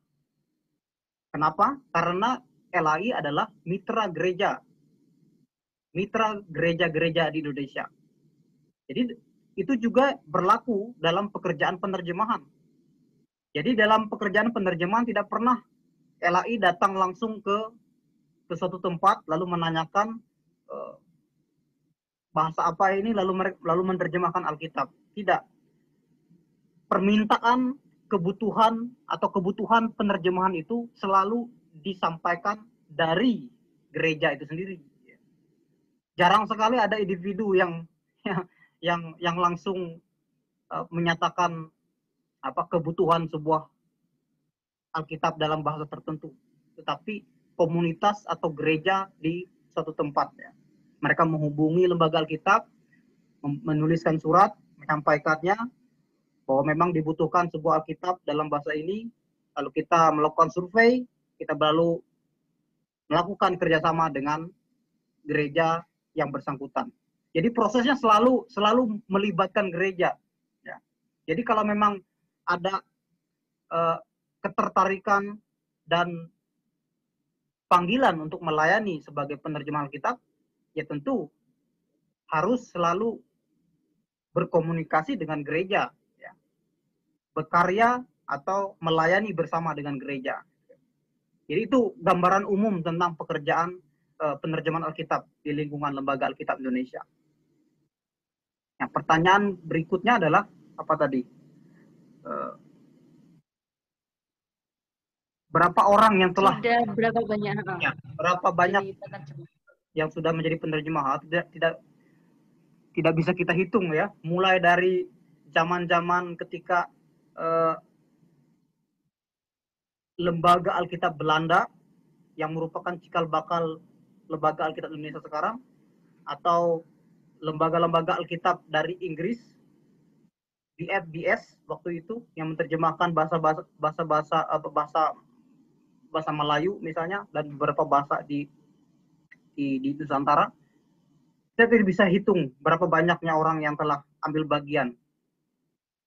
Kenapa? Karena LAI adalah mitra gereja-gereja di Indonesia. Jadi itu juga berlaku dalam pekerjaan penerjemahan. Jadi dalam pekerjaan penerjemahan tidak pernah LAI datang langsung ke suatu tempat lalu menanyakan bahasa apa ini lalu menerjemahkan Alkitab. Tidak. Permintaan, kebutuhan penerjemahan itu selalu disampaikan dari gereja itu sendiri. Jarang sekali ada individu yang langsung menyatakan kebutuhan sebuah Alkitab dalam bahasa tertentu, tetapi komunitas atau gereja di suatu tempat. Ya. Mereka menghubungi lembaga Alkitab, menuliskan surat, menyampaikannya bahwa memang dibutuhkan sebuah Alkitab dalam bahasa ini. Lalu kita melakukan survei, kita lalu melakukan kerjasama dengan gereja yang bersangkutan. Jadi prosesnya selalu melibatkan gereja. Ya. Jadi kalau memang ada ketertarikan dan panggilan untuk melayani sebagai penerjemah Alkitab, ya tentu harus selalu berkomunikasi dengan gereja, ya. Berkarya atau melayani bersama dengan gereja. Jadi itu gambaran umum tentang pekerjaan penerjemahan Alkitab di lingkungan Lembaga Alkitab Indonesia. Nah, pertanyaan berikutnya adalah apa tadi? Berapa orang yang telah berapa banyak? Ya, berapa banyak yang sudah menjadi penerjemah? Tidak bisa kita hitung ya. Mulai dari zaman-zaman ketika Lembaga Alkitab Belanda yang merupakan cikal bakal Lembaga Alkitab Indonesia sekarang, atau lembaga-lembaga Alkitab dari Inggris, BFBS waktu itu yang menerjemahkan bahasa Melayu misalnya dan beberapa bahasa di Nusantara. Kita tidak bisa hitung berapa banyaknya orang yang telah ambil bagian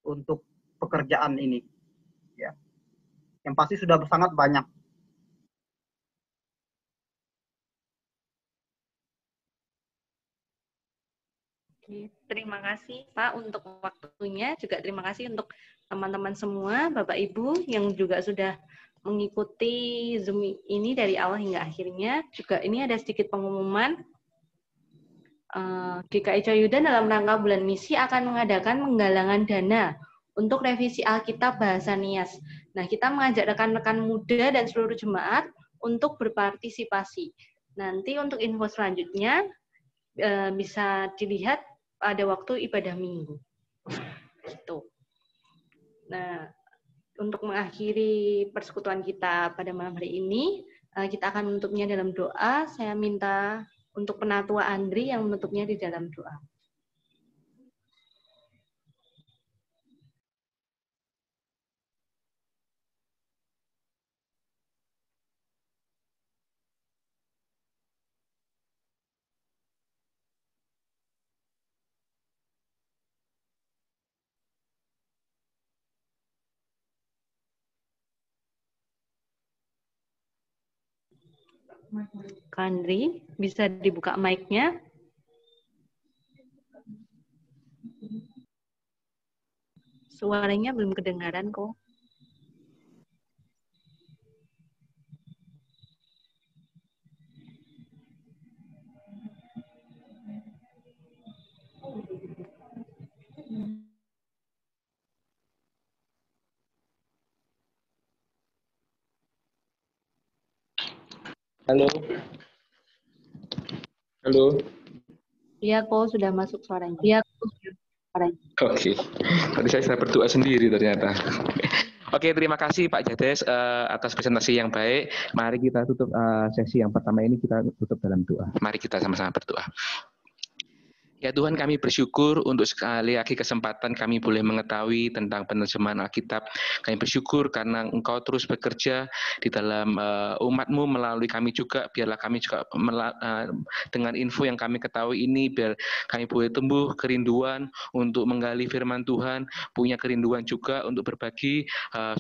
untuk pekerjaan ini. Ya. Yang pasti sudah sangat banyak. Oke, terima kasih Pak untuk waktunya, juga terima kasih untuk teman-teman semua, Bapak Ibu yang juga sudah mengikuti Zoom ini dari awal hingga akhirnya. Juga ini ada sedikit pengumuman. GKI Coyudan dalam rangka bulan misi akan mengadakan penggalangan dana untuk revisi Alkitab bahasa Nias. Nah, kita mengajak rekan-rekan muda dan seluruh jemaat untuk berpartisipasi. Nanti untuk info selanjutnya bisa dilihat pada waktu ibadah minggu. Gitu. Nah, untuk mengakhiri persekutuan kita pada malam hari ini, kita akan menutupnya dalam doa. Saya minta untuk Penatua Andri yang menutupnya di dalam doa. Kandri, bisa dibuka mic-nya? Suaranya belum kedengaran kok. Halo. Halo. Iya kok, sudah masuk suaranya. Iya kok, suaranya. Oke. Tadi saya berdoa sendiri ternyata. Oke, terima kasih Pak Jades atas presentasi yang baik. Mari kita tutup sesi yang pertama ini, kita tutup dalam doa. Mari kita sama-sama berdoa. Ya Tuhan, kami bersyukur untuk sekali lagi kesempatan kami boleh mengetahui tentang penerjemahan Alkitab. Kami bersyukur karena Engkau terus bekerja di dalam umat-Mu melalui kami juga. Biarlah kami juga dengan info yang kami ketahui ini, biar kami boleh tumbuh kerinduan untuk menggali firman Tuhan, punya kerinduan juga untuk berbagi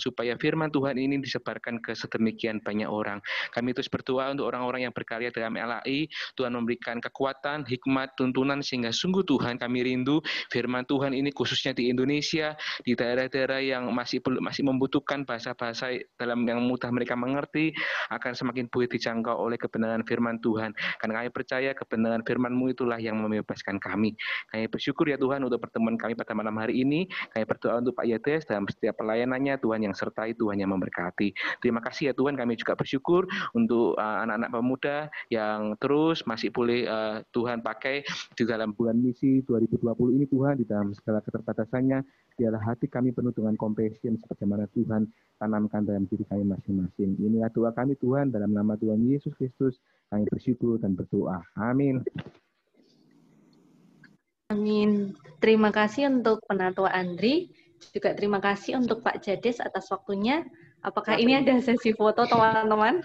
supaya firman Tuhan ini disebarkan ke sedemikian banyak orang. Kami terus berdoa untuk orang-orang yang berkarya dalam LAI, Tuhan memberikan kekuatan, hikmat, tuntunan, sehingga sungguh Tuhan kami rindu firman Tuhan ini khususnya di Indonesia, di daerah-daerah yang masih membutuhkan bahasa-bahasa dalam yang mudah mereka mengerti, akan semakin boleh dijangkau oleh kebenaran firman Tuhan. Karena kami percaya kebenaran firman-Mu itulah yang membebaskan kami. Kami bersyukur ya Tuhan untuk pertemuan kami pada malam hari ini. Kami berdoa untuk Pak Yades dalam setiap pelayanannya, Tuhan yang sertai, Tuhan yang memberkati. Terima kasih ya Tuhan, kami juga bersyukur untuk anak-anak pemuda yang terus masih boleh Tuhan pakai di dalam bulan misi 2020 ini Tuhan, di dalam segala keterbatasannya, biarlah hati kami penuh dengan compassion sebagaimana Tuhan tanamkan dalam diri kami masing-masing. Inilah doa kami Tuhan, dalam nama Tuhan Yesus Kristus kami bersyukur dan berdoa. Amin. Amin. Terima kasih untuk Penatua Andri, juga terima kasih untuk Pak Jades atas waktunya. Apakah ini ada sesi foto teman-teman?